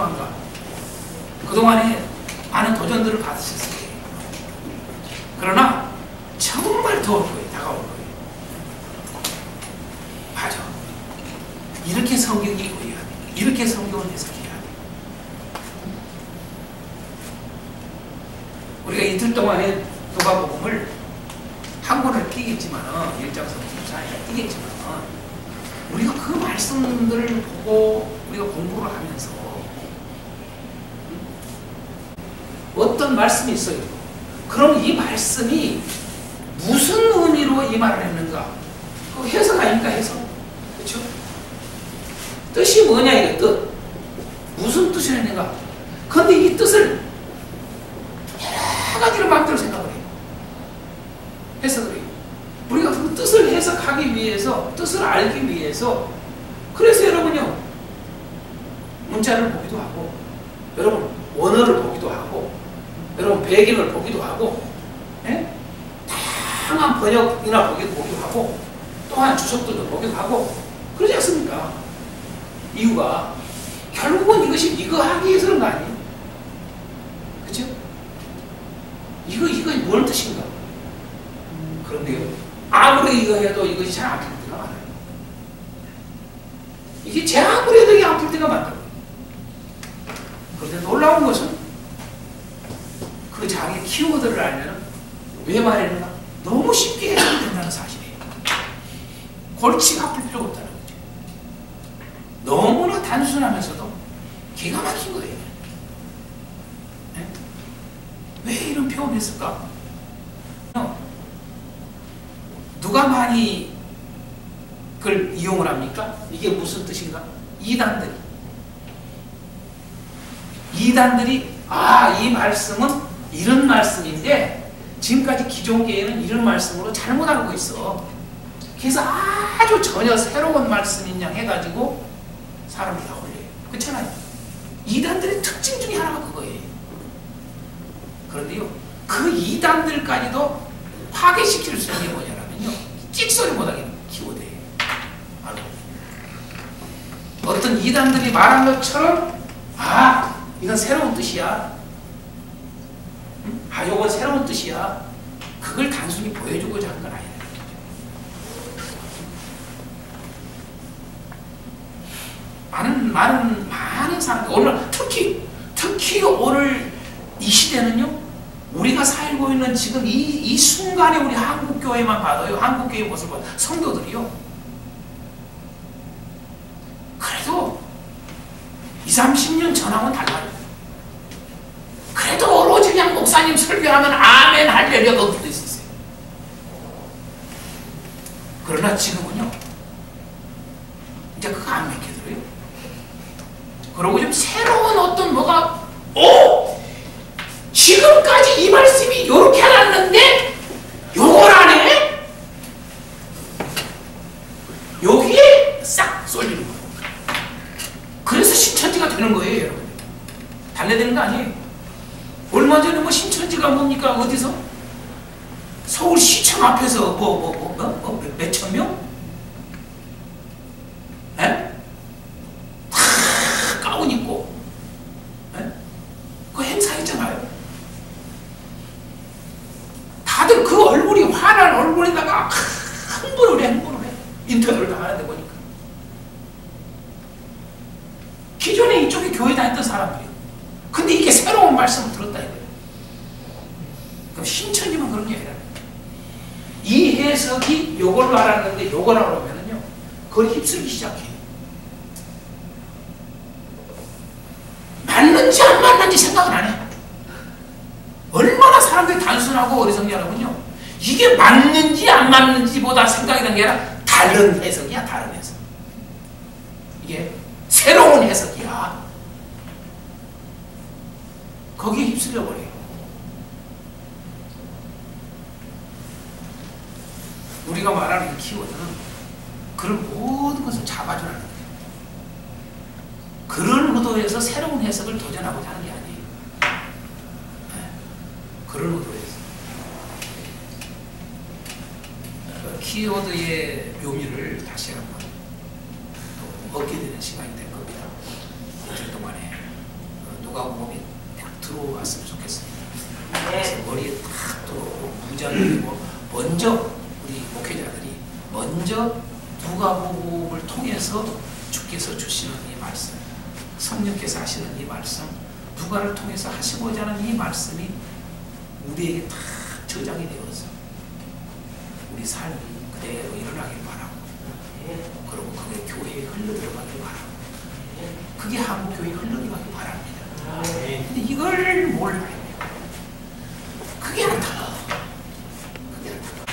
동안과 그동안에 많은 도전들을 받으셨을 거예요. 그러나 정말 더울 거예요. 다가올 거예요. 맞아. 이렇게 성경이 보여야 돼. 이렇게 성경을 해석해야 돼. 우리가 이틀 동안에 누가복음을 한 권을 띄겠지만 1장서부터 14장을 띄겠지만 우리가 그 말씀들을 보고 우리가 공부를 하면서 어떤 말씀이 있어요. 그럼 이 말씀이 무슨 의미로 이 말을 했는가? 그 해석 아닙니까? 해석. 그렇죠? 뜻이 뭐냐 이게 뜻. 무슨 뜻을 했는가? 그런데 이 뜻을 여러 가지로 마음대로 생각을 해요. 해석을 해요. 우리가 그 뜻을 해석하기 위해서, 뜻을 알기 위해서, 그래서 여러분요, 문자를 보기도 하고, 여러분 원어를 보기도 하고, 여러분 배경을 보기도 하고, 예? 다양한 번역이나 보기도 하고, 또한 주석들도 보기도 하고, 그러지 않습니까? 이유가 결국은 이것이 이거 하기 위해서 그런 거 아니에요? 그렇죠? 이거 뭘 뜻인가? 그런데요, 아무리 이거 해도 이것이 잘 안 풀 때가 많아요. 이게 제 아무리 해도 이게 안 풀 때가 많다고요. 그런데 놀라운 것은 그 자기 키워드를 알면 왜 말했는가? 너무 쉽게 해석이 된다는 사실이에요. 골치가 아플 필요가 없다는 거죠. 너무나 단순하면서도 기가 막힌 거예요. 네? 왜 이런 표현을 했을까? 누가 많이 그걸 이용을 합니까? 이게 무슨 뜻인가? 이단들이 이 말씀은 이런 말씀인데 지금까지 기존계에는 이런 말씀으로 잘못 알고 있어. 그래서 아주 전혀 새로운 말씀인 양 해가지고 사람이 다 올려요. 그렇잖아요. 이단들의 특징 중에 하나가 그거예요. 그런데요, 그 이단들까지도 파괴시킬 수 있는 게 뭐냐면요, 찍소리 못하게 키워드예요. 어떤 이단들이 말한 것처럼 이건 새로운 뜻이야. 요건 새로운 뜻이야. 그걸 단순히 보여주고자 한 건 아니야. 많은 사람들, 오늘 특히 오늘 이 시대는요, 우리가 살고 있는 지금 이 순간에 우리 한국교회만 봐도요, 한국교회 모습을 봐도 성도들이요, 그래도 20-30년 전하고는 달라요. 그래도 오로지 그냥 목사님 설교하면 아멘 할 여력가 없을 수 있어요. 그러나 지금은요, 이제 그거 안 맥혀들어요. 그러고 좀 새로운 어떤 뭐가, 지금까지 이 말씀이 이렇게 해놨는데 요걸 안 해? 여기에 싹 쏠리는 거예요. 그래서 신천지가 되는 거예요, 여러분. 달래되는 거 아니에요. 얼마 전에 신천지가 뭡니까? 어디서? 서울시청 앞에서 몇천 명? 에? 다 가운 입고, 에? 그 행사했잖아요. 다들 그 얼굴이 환한 얼굴에다가 흥분을 해. 인터뷰를 다 하는데 보니까. 기존에 이쪽에 교회 다녔던 사람들이요. 근데 이게 새로운 말씀을 들었다 이거예요. 그럼 신천지만 그런 게 아니라 이 해석이 요걸로 알았는데 요걸 알아보면은요, 그걸 휩쓸기 시작해요. 맞는지 안 맞는지 생각은 안 해. 얼마나 사람들이 단순하고 어리석냐면요, 이게 맞는지 안 맞는지보다 생각이 난 게 아니라 다른 해석이야, 다른 해석. 이게 새로운 해석이야. 거기에 휩쓸려 버려요. 우리가 말하는 이 키워드는 그런 모든 것을 잡아주라는 거예요. 그런 의도에서 새로운 해석을 도전하고자 하는 게 아니에요. 네. 그런 의도에서. 키워드의 묘미를 다시 한번 또 얻게 되는 시간이 될 겁니다. 이틀 동안에 누가복음이 딱 들어왔으면 좋겠습니다. 그래서 머리에 딱 들어오고 무장이고 먼저 우리 목회자들이 먼저 누가복음을 통해서 주께서 주시는 이 말씀, 성령께서 하시는 이 말씀, 누가를 통해서 하시고자 하는 이 말씀이 우리에게 다 저장이 되어서 우리 삶이 그대로 일어나길 바라고, 그리고 그게 교회에 흘러들어가길 바라고, 그게 한국 교회에 흘러들어가길 바랍니다. 근데 이걸 몰라야 돼요. 그게 안타까워. 그게 안타까워.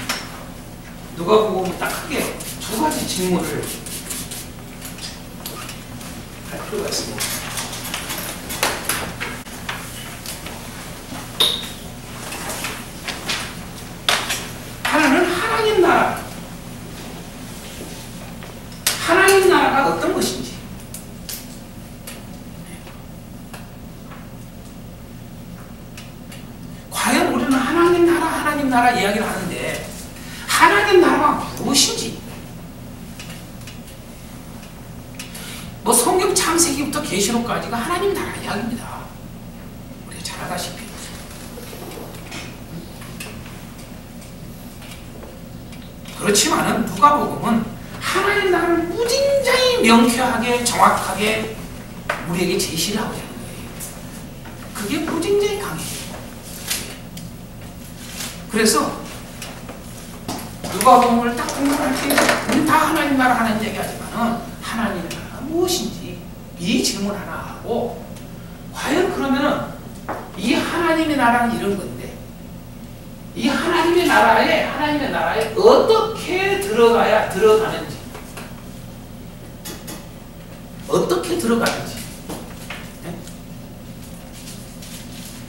누가복음은 딱 크게 두 가지 질문을 할 필요가 있습니다. 하나는 하나님 나라. 하나님 나라가 어떤 것인지. 과연 우리는 하나님 나라 이야기를 하는데 하나님 나라가 무엇인지. 뭐 성경 창세기부터 계시록까지가 하나님 나라 이야기입니다. 우리가 잘 알다시피. 그렇지만은 누가복음은 하나님 나라를 무진장히 명쾌하게 정확하게 우리에게 제시를 하고자 하는 거예요. 그게 무진장히 강해요. 그래서 누가복음을 딱 공부할 때 우리 다 하나님 나라 하는 얘기하지만은 하나님 나라가 무엇인지 이 질문 하나 하고, 과연 그러면은 이 하나님의 나라는 이런 건데 이 하나님의 나라에 어떻게 들어가야 들어가는지, 어떻게 들어가는지, 네?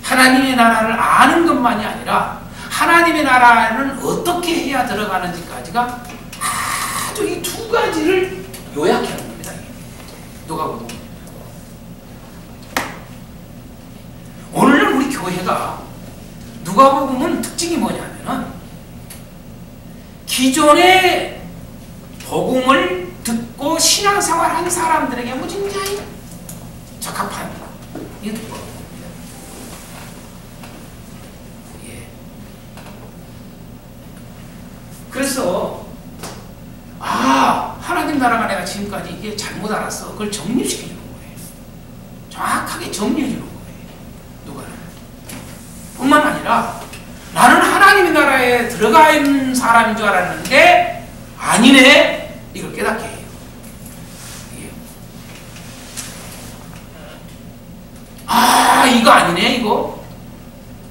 하나님의 나라를 아는 것만이 아니라 하나님의 나라는 어떻게 해야 들어가는지까지가 아주 이 두 가지를 요약해 놓은 겁니다. 누가복음. 오늘날 우리 교회가 누가복음은 특징이 뭐냐면은 기존의 복음을 듣고 신앙생활한 사람들에게 무진장히 적합한 이 누가복음입니다. 예. 그래서 하나님 나라가 내가 지금까지 이게 잘못 알았어. 그걸 정립시켜 주는 거예요. 정확하게 정리해 주는 거예요. 누가는. 뿐만 아니라 나는 하나님의 나라에 들어가 있는 사람인 줄 알았는데 아니네. 이걸 깨닫게 해요. 이거 아니네. 이거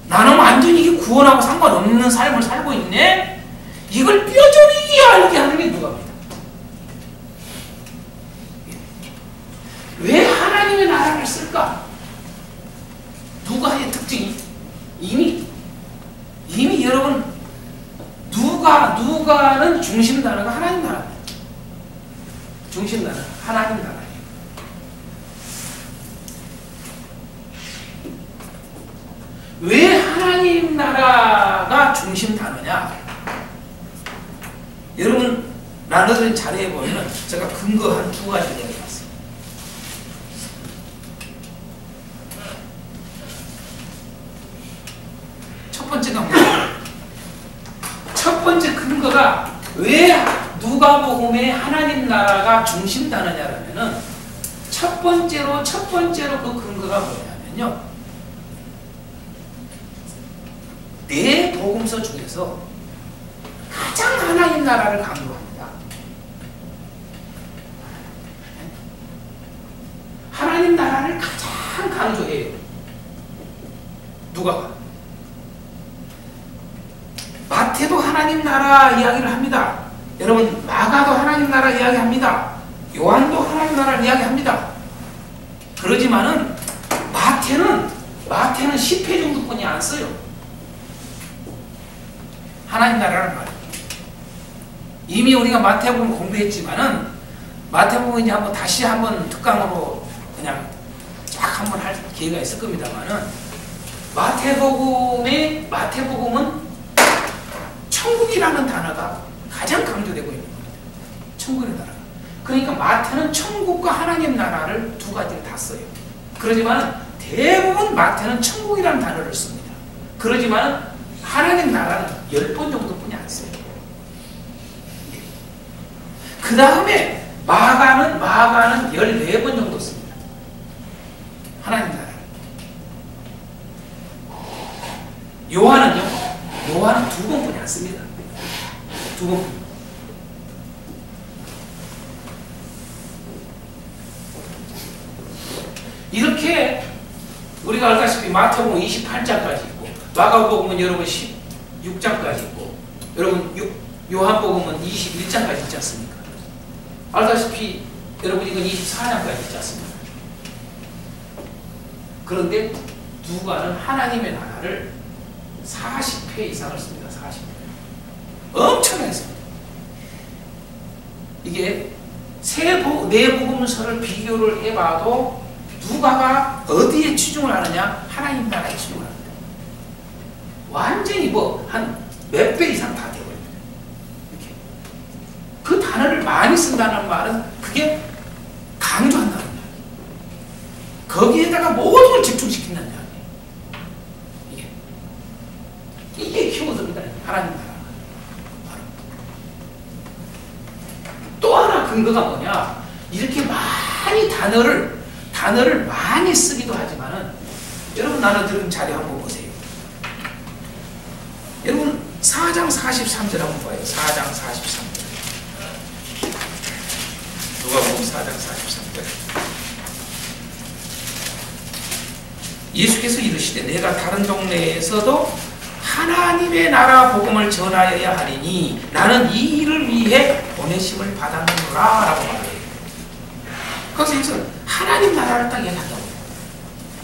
나는 완전히 이게 구원하고 상관없는 삶을 살고 있네. 이걸 뼈저리게 알게 하는 게 누가입니다. 왜 하나님의 나라를 쓸까? 누가의 특징이 이미 여러분 누가는 중심 나라가 하나님 나라입니다. 중심 나라 하나님 나라예요. 왜 하나님 나라가 중심 단어냐? 여러분 나눠드린 자료에 보면 제가 근거 한 두 가지 내려봤어요. 첫 번째가 뭐예요? 첫 번째 근거가 왜 누가복음의 하나님 나라가 중심 단어냐라면은 첫 번째로 그 근거가 뭐냐면요, 네 복음서 중에서 가장 하나님 나라를 강조합니다. 하나님 나라를 가장 강조해요. 누가가. 마태도 하나님 나라 이야기를 합니다. 여러분 마가도 하나님 나라 이야기합니다. 요한도 하나님 나라를 이야기합니다. 그러지만은 마태는 10회 정도뿐이 안 써요. 하나님 나라는 말이에요. 이미 우리가 마태복음 공부했지만은 마태복음 이제 다시 한번 특강으로 그냥 쫙 한번 할 기회가 있을 겁니다만은 마태복음은 천국이라는 단어가 가장 강조되고 있는 겁니다. 천국의 나라. 그러니까 마태는 천국과 하나님 나라를 두 가지를 다 써요. 그러지만 대부분 마태는 천국이라는 단어를 씁니다. 그러지만 하나님 나라는 10번 정도뿐이 안 써요. 그 다음에 마가는 14번 정도 씁니다. 하나님 나라. 요한은 2번뿐이 안 씁니다. 2번. 이렇게 우리가 알다시피 마태복음 28장까지 있고 마가복음은 여러분 16장까지 있고 여러분 요한복음은 21장까지 있지 않습니까? 알다시피 여러분 이건 24장까지 있지 않습니까? 그런데 누가는 하나님의 나라를 40회 이상을 씁니다. 40회. 엄청나게 씁니다. 이게 네 복음서를 비교를 해봐도 누가가 어디에 치중을 하느냐? 하나님 나라에 치중을 합니다. 완전히 한 몇 배 이상 다 되어버립니다. 이렇게. 그 단어를 많이 쓴다는 말은 그게 강조한다는 말이에요. 거기에다가 모든 걸 집중시킨다는 말이에요. 이게 키워드입니다. 하나님 나라. 또 하나 근거가 뭐냐? 이렇게 많이 단어를 많이 쓰기도 하지만은 여러분 나눠 들은 자료 한번 보세요. 여러분 4장 43절 한번 봐요. 4장 43절. 누가복음 4장 43절. 예수께서 이르시되 내가 다른 동네에서도 하나님의 나라 복음을 전하여야 하리니 나는 이 일을 위해 보내심을 받았노라 라고 말해요. 그래서 하나님 나라를 딱 얘기한다고.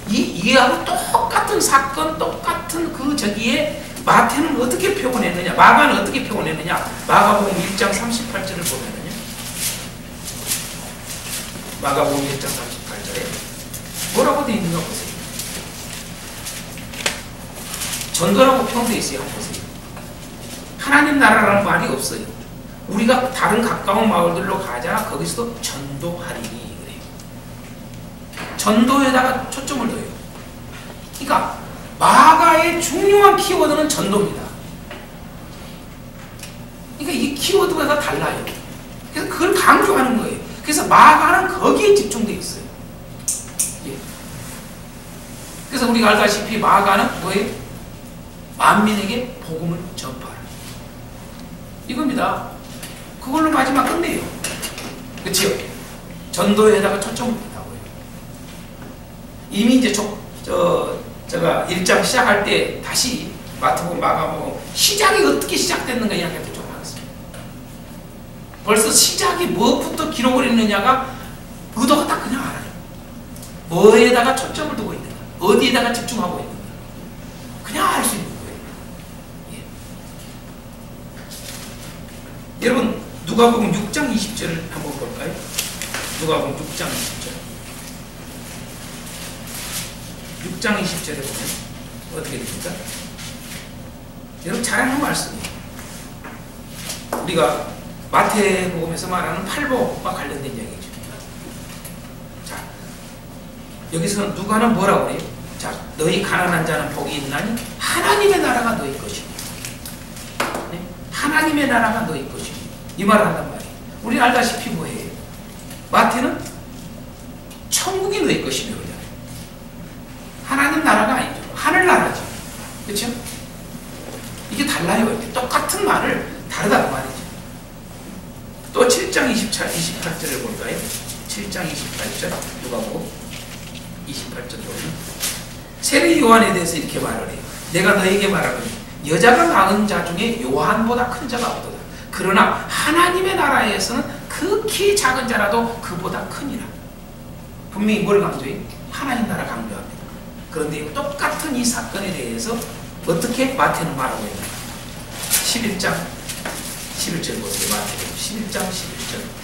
이하고 똑같은 사건, 똑같은 저기에 마태는 어떻게 표현했느냐, 마가는 어떻게 표현했느냐. 마가복음 1장 38절을 보면은요. 마가복음 1장 38절에 뭐라고 되어 있는가 보세요. 전도라고 표현되어 있어요. 한번 보세요. 하나님 나라라는 말이 없어요. 우리가 다른 가까운 마을들로 가자. 거기서도 전도하리니. 전도에다가 초점을 둬요. 그러니까 마가의 중요한 키워드는 전도입니다. 그러니까 이 키워드가 다 달라요. 그래서 그걸 강조하는 거예요. 그래서 마가는 거기에 집중되어 있어요. 예. 그래서 우리가 알다시피 마가는 뭐예요? 만민에게 복음을 전파하라. 이겁니다. 그걸로 마지막 끝내요. 그치요? 전도에다가 초점을 둔다고요. 이미 이제 제가 1장 시작할 때 다시 마태복음, 마가복음 시작이 어떻게 시작됐는가 이야기할 때 좀 하겠습니다. 벌써 시작이 무엇부터 기록을 했느냐가 의도가 딱 그냥 알아요. 뭐에다가 초점을 두고 있는가, 어디에다가 집중하고 있는가, 그냥 알 수 있는 거예요. 예. 여러분 누가복음 6장 20절을 한번 볼까요? 누가복음 6장 20절. 6장 20절에 보면 어떻게 됩니까? 여러분 잘 아는 말씀이에요. 우리가 마태복음에서 말하는 팔복과 관련된 이야기죠. 자, 여기서는 누가는 뭐라고 그래요? 자, 너희 가난한 자는 복이 있나니 하나님의 나라가 너희 것이니. 네? 하나님의 나라가 너희 것이니. 이 말을 한단 말이에요. 우리 알다시피 뭐예요? 마태는 천국이 너희 것이며 그러잖아요. 하나님 나라가 아니죠. 하늘나라죠. 그렇죠? 이게 달라요. 똑같은 말을 다르다고 말이죠. 또 7장 28절을 볼까요? 7장 28절 누가복음 28절 보면 세례 요한에 대해서 이렇게 말을 해요. 내가 너에게 말하거니 여자가 낳은 자 중에 요한보다 큰 자가 없도다. 그러나 하나님의 나라에서는 극히 작은 자라도 그보다 크니라. 분명히 뭘 강조해요? 하나님 나라 강조합니다. 그런데 똑같은 이 사건에 대해서 어떻게 마태는 말하고 있는가? 11장 11절 보세요. 마태복음 11장 11절.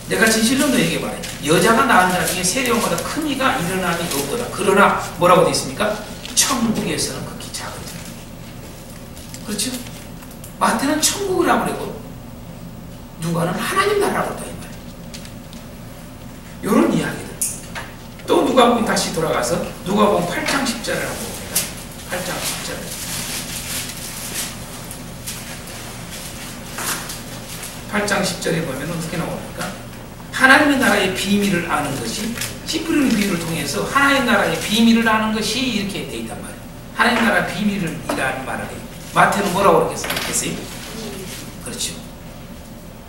내가 진실로 너에게 말해 여자가 낳은 자 중에 세례원보다 큰 이가 일어남이 없도다. 그러나 뭐라고 되어 있습니까? 천국에서는 극히 작은 자. 그렇죠? 마태는 천국이라고 그러고 누가는 하나님 나라로 다 이 말이에요. 이런 이야기들. 또 누가복음 다시 돌아가서 누가복음 8장 10절을 한번 봅니다. 8장 10절. 8장 10절에 보면 어떻게 나옵니까? 하나님의 나라의 비밀을 아는 것이, 씨 뿌리는 비유를 통해서 하나님의 나라의 비밀을 아는 것이 이렇게 돼 있단 말이에요. 하나님의 나라 비밀을 이라는 말을 해요. 마태는 뭐라고 그랬겠어요? 그렇죠.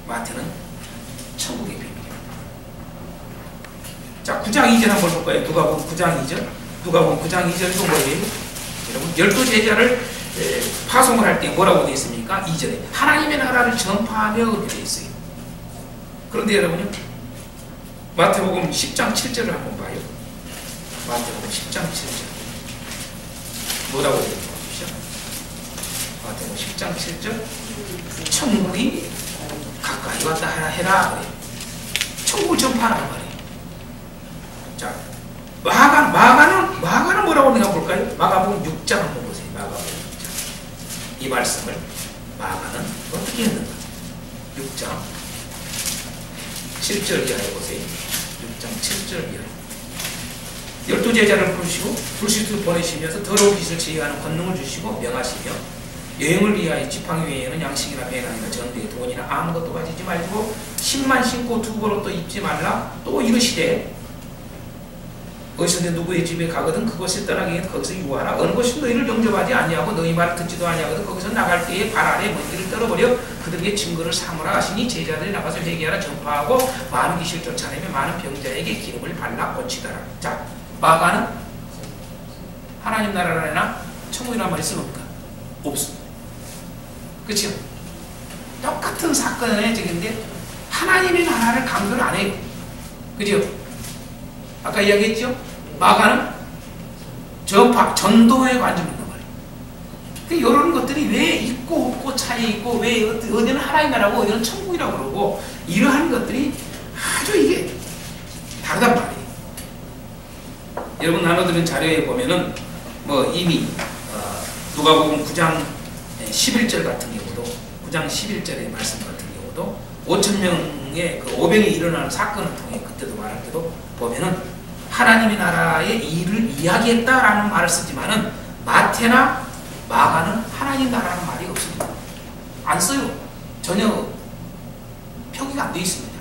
마태는 천국의 비밀. 자, 9장 2절 한번 볼까요? 누가복음 9장 2절. 누가복음 9장 2절도 뭐예요? 여러분, 12제자를 파송을 할 때 뭐라고 되어 있습니까? 2절에 하나님의 나라를 전파하며 이렇게 되어 있어요. 그런데 여러분요, 마태복음 10장 7절을 한번 봐요. 마태복음 10장 7절 뭐라고 되어 있죠? 마태복음 10장 7절 천국이 가까이 왔다 해라 그래요. 천국을 전파하란 말이에요. 자, 마가는 뭐라고 내가 볼까요? 마가복음 6장 한번 보세요. 마가복음 6장. 이 말씀을 마가는 어떻게 했는가? 6장 7절 이하에 보세요. 6장 7절 이하에. 12제자를 부르시고 불시도 보내시면서 더러운 빛을 제의하는 권능을 주시고 명하시며 여행을 위하여 지팡이 외에는 양식이나 배낭이나 전대에 돈이나 아무것도 가지지 말고 10만 신고 두벌옷도 입지 말라. 또 이르시되 어디서든 누구의 집에 가거든 그곳에 떠나기에 거기서 유하라. 어느 곳이 너희를 영접하지 아니하고 너희 말을 듣지도 아니하거든 거기서 나갈 때에 발 아래 먼지를 떨어버려 그들에게 증거를 삼으라 하시니 제자들이 나가서 회개하라. 전파하고 많은 귀신을 쫓아내며 많은 병자에게 기름을 발라 고치더라. 자, 마가는 하나님 나라라나 천국이란 말이 있습니까? 없습니다. 그렇죠? 똑같은 사건의 적인데 하나님의 나라를 강조를 안 해요. 그죠? 아까 이야기했죠? 마가는 전파, 전도에 관심이 있는 거예요. 이런 것들이 왜 있고 없고 차이 있고 왜 어디는 하나님 나라고 어디는 천국이라고 그러고 이러한 것들이 아주 이게 다르단 말이에요. 여러분 나눠드린 자료에 보면은 뭐 이미 누가복음 9장 11절 같은 경우도 9장 11절의 말씀 같은 경우도 5,000명의 그 오병이 일어나는 사건을 통해 그때도 말할 때도 보면은 하나님의 나라의 일을 이야기했다라는 말을 쓰지만은 마태나 마가는 하나님 나라는 말이 없습니다. 안 써요. 전혀 표기가 안 되어 있습니다.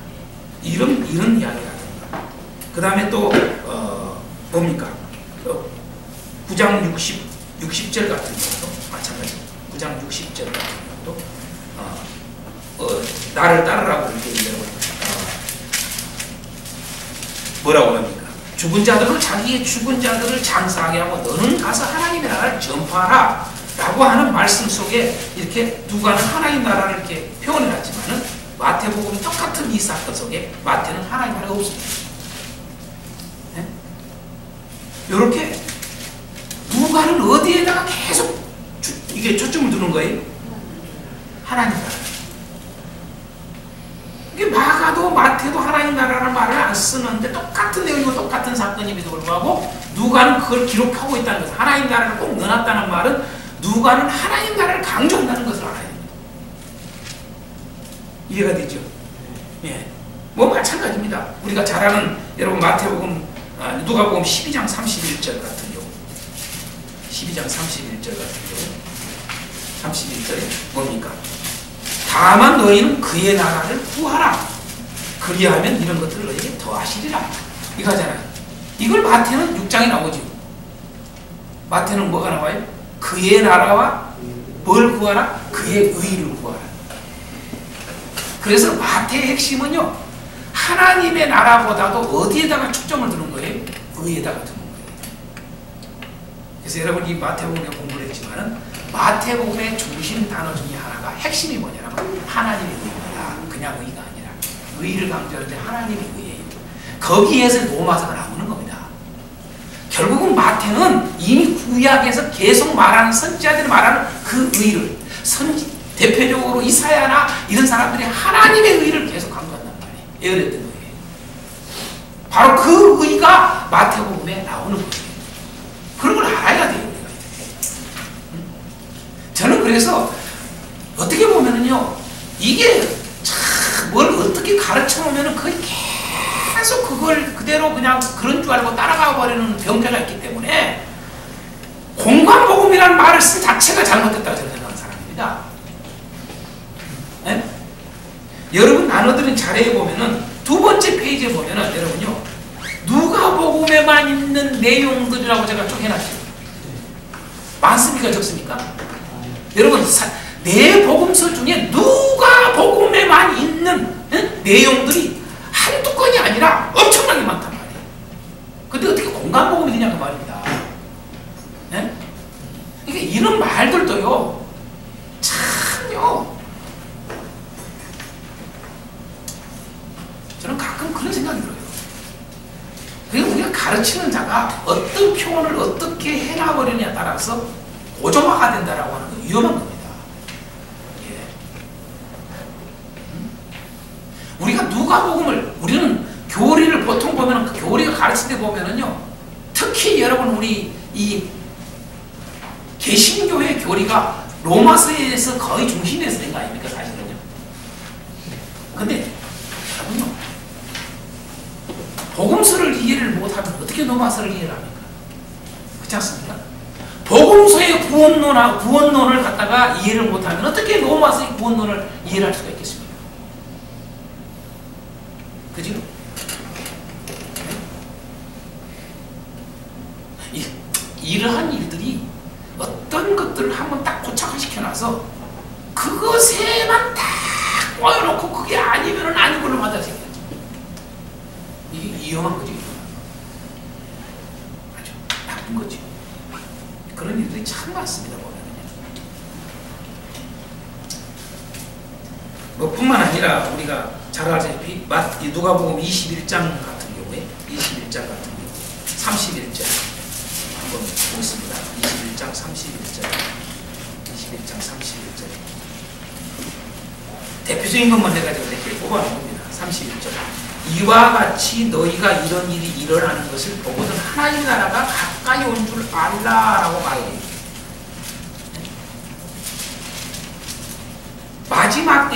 이런 이야기라든가. 그 다음에 또 뭡니까? 9장 60절 같은 경우도 마찬가지입니다. 9장 60절 같은 경우도 나를 따르라고 이렇게 뭐라고 합니까? 죽은 자들을 자기의 죽은 자들을 장사하게 하고 너는 가서 하나님의 나라를 전파하라 라고 하는 말씀 속에 이렇게 누가는 하나님 나라를 이렇게 표현해 놨지만은 마태복음 똑같은 이 사건 속에 마태는 하나님 나라가 없습니다. 네? 이렇게 누가는 어디에다가 계속 이게 초점을 두는 거예요? 하나님 나라. 이게 마가도 마태도 하나님 나라라는 말을 안 쓰는데 똑같은 내용이고 똑같은 사건임에도 불구하고 누가는 그걸 기록하고 있다는 것을, 하나님 나라를 꼭 넣어놨다는 말은 누가는 하나님 나라를 강조한다는 것을 알아야 됩니다. 이해가 되죠? 예. 뭐 마찬가지입니다. 우리가 잘 아는 여러분 마태복음 누가복음 12장 31절 같은 경우 12장 31절 같은 경우 31절에 뭡니까? 다만 너희는 그의 나라를 구하라. 그리하면 이런 것들을 너희에게 더하시리라. 이거잖아요. 이걸 마태는 6장에 나오죠. 마태는 뭐가 나와요? 그의 나라와 뭘 구하라? 그의 의를 구하라. 그래서 마태의 핵심은요, 하나님의 나라보다도 어디에다가 초점을 두는 거예요? 의에다가 두는 거예요. 그래서 여러분 이 마태복음에 공부를 했지만은 마태복음의 중심 단어 중에 하나가 핵심이 뭐냐면 하나님의 의입니다. 그냥 의가 아니라 의를 강조하는데 하나님의 의예요. 거기에서 로마서가 나오는 겁니다. 결국은 마태는 이미 구약에서 계속 말하는 선지자들이 말하는 그 의를 대표적으로 이사야나 이런 사람들이 하나님의 의를 계속 강조한단 말이에요. 예언했던 거예요. 바로 그 의가 마태복음에 나오는 거예요. 그런 걸 알아야 돼요. 우리가. 저는 그래서 어떻게 보면은요, 이게 참 어떻게 가르쳐 놓으면 그걸 계속 그걸 그대로 그냥 그런 줄 알고 따라가 버리는 병폐가 있기 때문에 공관복음이라는 말을 쓴 자체가 잘못됐다고 생각하는 사람입니다. 네? 여러분 나눠드린 자료에 보면은 두 번째 페이지에 보면은 여러분요 누가복음에만 있는 내용들이라고 제가 쭉 해놨어요. 많습니까 적습니까? 여러분 네 복음서 중에 누가복음에만 있는 내용들이 한두 건이 아니라 엄청나게 많단 말이에요. 근데 어떻게 공관복음이 되냐고 말입니다. 네? 그러니까 이런 말들도요 참요 저는 가끔 그런 생각이 들어요. 그리고 우리가 가르치는 자가 어떤 표현을 어떻게 해나버리느냐에 따라서 고정화가 된다라고 하는 건 위험한 겁니다. 예. 우리가 누가복음을 우리는 교리를 보통 보면은 그 교리가 가르칠 때 보면은요 특히 여러분 우리 이 개신교의 교리가 로마서에서 거의 중심에서 된 거 아닙니까 사실은요. 근데 여러분요 복음서를 이해를 못하면 어떻게 로마서를 이해를 합니까? 그렇지 않습니까? 복음서의 구원론을 갖다가 이해를 못하면 어떻게 로마서의 구원론을 이해를 할 수가 있겠습니까? 그죠? 이러한 일들이 어떤 것들을 한번 딱 고착화시켜놔서 그것에만 딱 꼬여놓고 그게 아니면은 아닌 걸로 받아들여요. 이게 위험한 거지. 아주 나쁜 거지. 그런 일들이 참 많습니다. 뭐 뿐만 아니라 우리가 잘 알다시피 누가복음 21장 같은 경우에 21장 같은 경우 31절 한번 보겠습니다. 21장 31절 21장 31절 대표적인 것만 해가지고 이렇게 뽑아놓은 겁니다. 31절 이와 같이 너희가 이런 일이 일어나는 것을 보거든 하나님 나라가 가까이 온 줄 알라라고 말해요. 마지막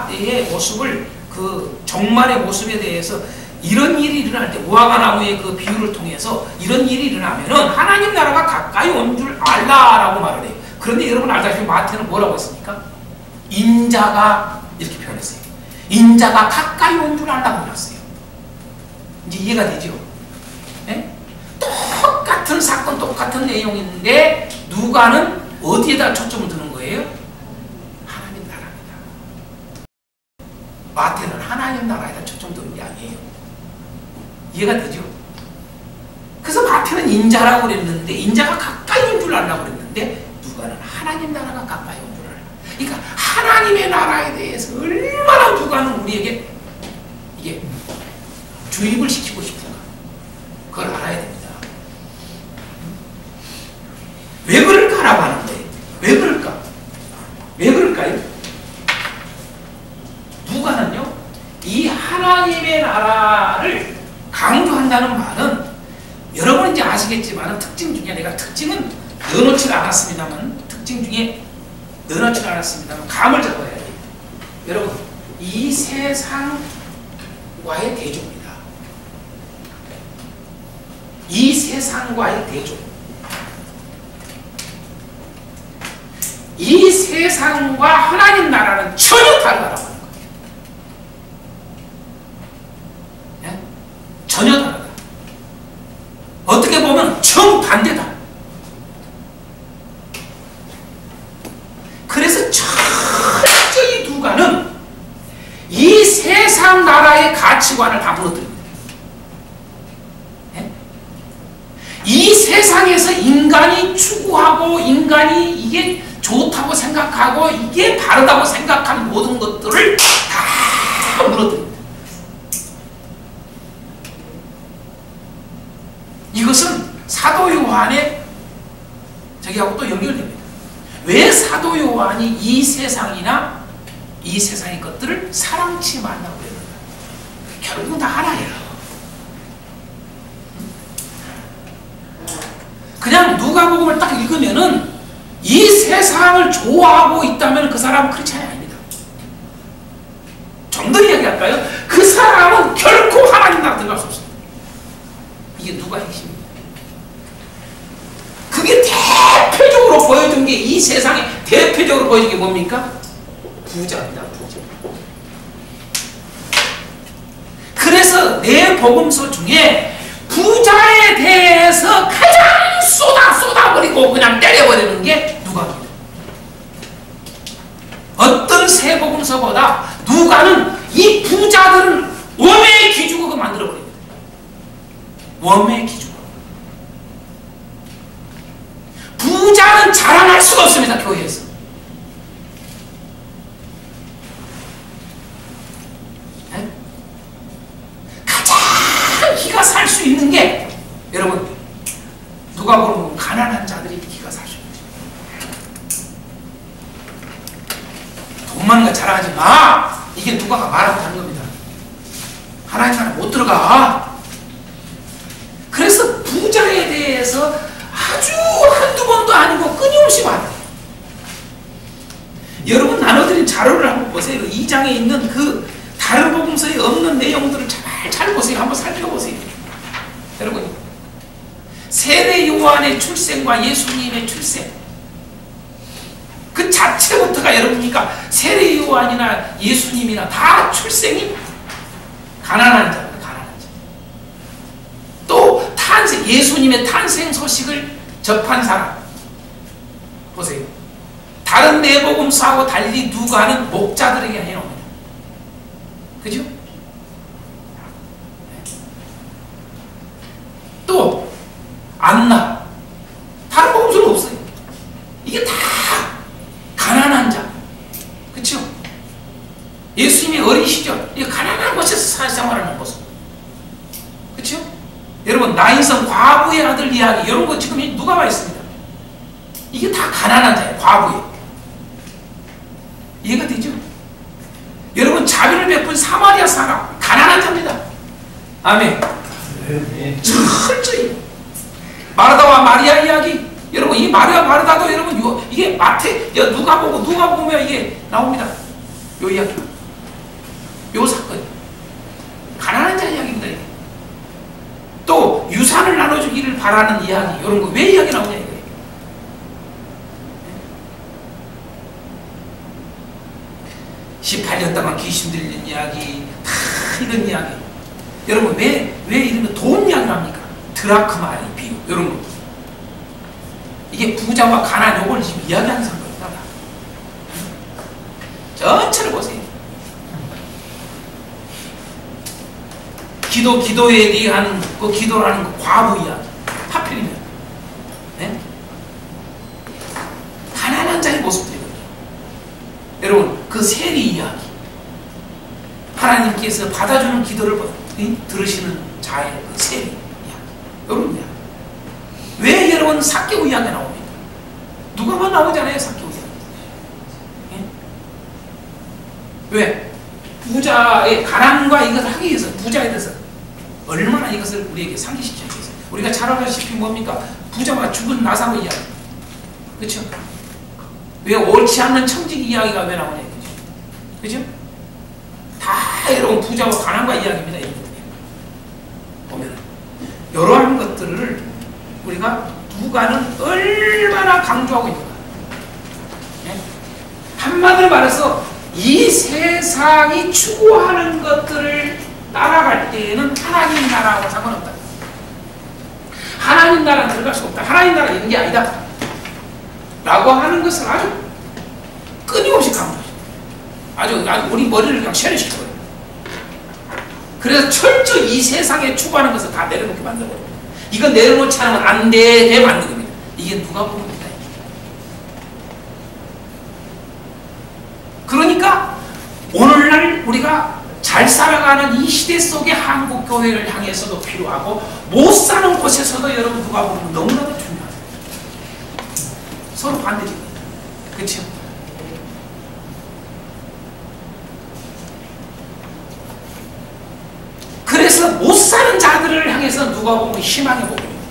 때의 모습을 그 종말의 모습에 대해서 이런 일이 일어날 때 무화과 나무의 그 비유를 통해서 이런 일이 일어나면은 하나님 나라가 가까이 온 줄 알라라고 말을 해요. 그런데 여러분 알다시피 마태는 뭐라고 했습니까? 인자가 이렇게 표현했어요. 인자가 가까이 온 줄 알라고 그랬어요. 이제 이해가 되죠? 네? 똑같은 사건, 똑같은 내용인데 누가는 어디에다 초점을 두는 거예요? 하나님 나라입니다. 마태는 하나님 나라에다 초점 두는 게 아니에요. 이해가 되죠? 그래서 마태는 인자라고 그랬는데 인자가 가까이 온 줄 알라고 그랬는데 누가는 하나님 나라가 가까이 온 줄 알라. 그러니까 하나님의 나라에 대해서 얼마나 누가는 우리에게 이게 주입을 시키고 싶은가 그걸 알아야 됩니다. 왜 그럴까라고 하는 거예요. 왜 그럴까? 왜 그럴까요? 누가는요 이 하나님의 나라를 강조한다는 말은 여러분 이제 아시겠지만 특징 중에 내가 특징은 넣어놓지 않았습니다만 특징 중에 넣어놓지 않았습니다만 감을 잡아야 돼요. 여러분 이 세상과의 대조입니다. 이 세상과의 대조. 이 세상과 하나님 나라는 전혀 다르다고 하는 거예요. 네? 전혀 다르다. 어떻게 보면 정반대다. 그래서 철저히 누가는 이 세상 나라의 가치관을 다 무너뜨립니다. 네? 이 세상에서 인간이 추구하고 인간이 이게 좋다고 생각하고 이게 바르다고 생각한 모든 것들을 다 무너뜨립니다. 이것은 사도 요한의 저기하고 또 연결됩니다. 왜 사도 요한이 이 세상이나 이 세상의 것들을 사랑치 말라고 그랬는가? 결국은 다 하나예요. 그냥 누가복음을 딱 읽으면은 이 세상을 좋아하고 있다면 그 사람은 크리스찬이 아닙니다. 좀 더 이야기할까요? 그 사람은 결코 하나님 나라 들어갈 수 없습니다. 이게 누가 핵심입니다. 그게 대표적으로 보여준 게, 이 세상에 대표적으로 보여준 게 뭡니까? 부자입니다. 부자. 그래서 내 복음서 중에 부자에 대해서 가장 쏟아버리고 그냥 때려버리는 게 누가입니다. 어떤 새 복음서보다 누가는 이 부자들은 웜의 기죽어 만들어버립니다. 웜의 기죽어. 부자는 자랑할 수가 없습니다. 교회에서. 네? 가장 기가 살 수 있는 게, 여러분, 누가 보면 가난한 자들이 기가 살 수 있는 거예요. 돈 많은 거 자랑하지 마. 이게 누가가 말하고 하는 겁니다. 하나님 나라 못 들어가. 그래서 부자에 대해서 아주 한두 번도 아니고 끊임없이 말해요. 여러분 나눠드린 자료를 한번 보세요. 2장에 있는 그 다른 복음서에 없는 내용들을 잘 보세요. 한번 살펴보세요. 여러분, 세례 요한의 출생과 예수님의 출생, 그 자체부터가 여러분이니까 세례 요한이나 예수님이나 다 출생이 가난한 자입니다. 가난한 자. 또 탄생, 예수님의 탄생 소식을 접한 사람 보세요. 다른 네 복음서하고 달리 누가는 목자들에게 해놓습니다. 그죠? 또 안나, 다른 복음서는 없어요. 이게 다 가난한 자. 그쵸? 예수님의 어린 시절, 이 가난한 곳에서 사회생활하는 모습. 그쵸? 여러분, 나인성 과부의 아들 이야기, 이런 거 지금 누가 와 있습니다. 이게 다 가난한 자예요. 과부에. 이해가 되죠? 여러분, 자비를 베푼 사마리아 사람, 가난한 자입니다. 아멘. 철저히. 마르다와 마리아 이야기, 여러분, 이 마리아 마르다도 여러분, 이게 누가 보면 이게 나옵니다. 요 이야기, 요 사건, 가난한 자 이야기입니다. 이게. 또 유산을 나눠주기를 바라는 이야기, 이런 거 왜 이야기 나오냐 이거예요. 18년 동안 귀신 들린 이야기, 다 이런 이야기. 여러분, 왜 이러면 돈 이야기를 합니까? 드라크마의 비유, 이런 거. 이게 부자와 가난, 요걸 지금 이야기하는 상황입니다. 전체를 보세요. 기도에 대한 그 기도라는 그 과부 이야기. 하필이면. 네? 가난한 자의 모습들이거든요. 여러분, 그 세리 이야기. 하나님께서 받아주는 기도를 들으시는 자의 그 세리 이야기. 이런 이야기. 왜 여러분 삭개오 이야기가 나옵니까? 누가만 나오잖아요, 삭개오 이야기. 예? 왜? 부자의 가난과 이것을 하기 위해서, 부자에 대해서 얼마나 이것을 우리에게 상기시키기 위해서. 우리가 잘 알다시피 뭡니까? 부자와 죽은 나사로 이야기. 그렇죠? 왜 옳지 않는 청직 이야기가 왜 나오냐 이거죠. 그렇죠? 다 여러분 부자와 가난과 이야기입니다. 이 보면 이러한 것들을 우리가 누가는 얼마나 강조하고 있는가. 네? 한마디로 말해서 이 세상이 추구하는 것들을 따라갈 때에는 하나님 나라하고 상관없다. 하나님 나라는 들어갈 수 없다. 하나님 나라 있는 게 아니다. 라고 하는 것을 아주 끊임없이 강조하죠. 아주 우리 머리를 그냥 쉐리시켜버려요. 그래서 철저히 이 세상에 추구하는 것을 다 내려놓게 만들어버려요. 이거 내려놓지 않으면 안 돼 만든 겁니다. 이게 누가 보는 겁니다. 그러니까 오늘날 우리가 잘 살아가는 이 시대 속의 한국 교회를 향해서도 필요하고 못 사는 곳에서도 여러분 누가 보면 너무나도 중요합니다. 서로 반대입니다. 그렇죠? 그래서 못 사는 자들을 향해서 누가 보면 희망의 복음입니다.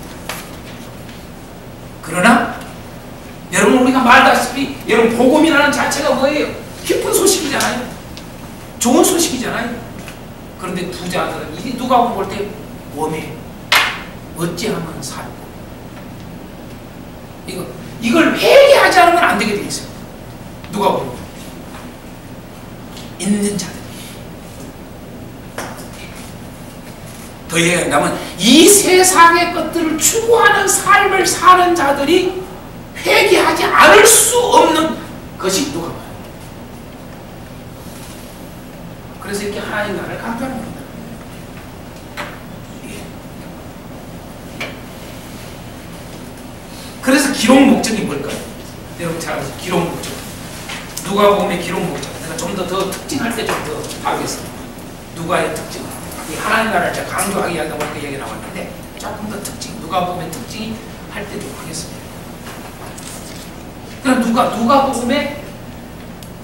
그러나 여러분 우리가 말다시피 여러분 복음이라는 자체가 뭐예요? 기쁜 소식이잖아요. 좋은 소식이잖아요. 그런데 부자들은 이 누가복음 볼 때 웜해. 어찌하면 살고. 이걸 회개하지 않으면 안 되게 돼 있어요. 누가복음. 있는 자들. 더 얘기한다면 이 세상의 것들을 추구하는 삶을 사는 자들이 회개하지 않을 수 없는 것이 누가복음. 그래서 이렇게 하나님 나라를 강조하는 겁니다. 그래서 기록 목적이 뭘까요? 여러분 잘 아시죠? 기록 목적. 누가복음의 기록 목적. 내가 좀 더 특징할 때 좀 더 알겠습니다. 누가의 특징. 이 하나님 나라를 제가 강조하게 하다 보니까 얘기 나왔는데 조금 더 특징. 누가복음의 특징이 할 때 좀 하겠습니다. 그럼 누가복음의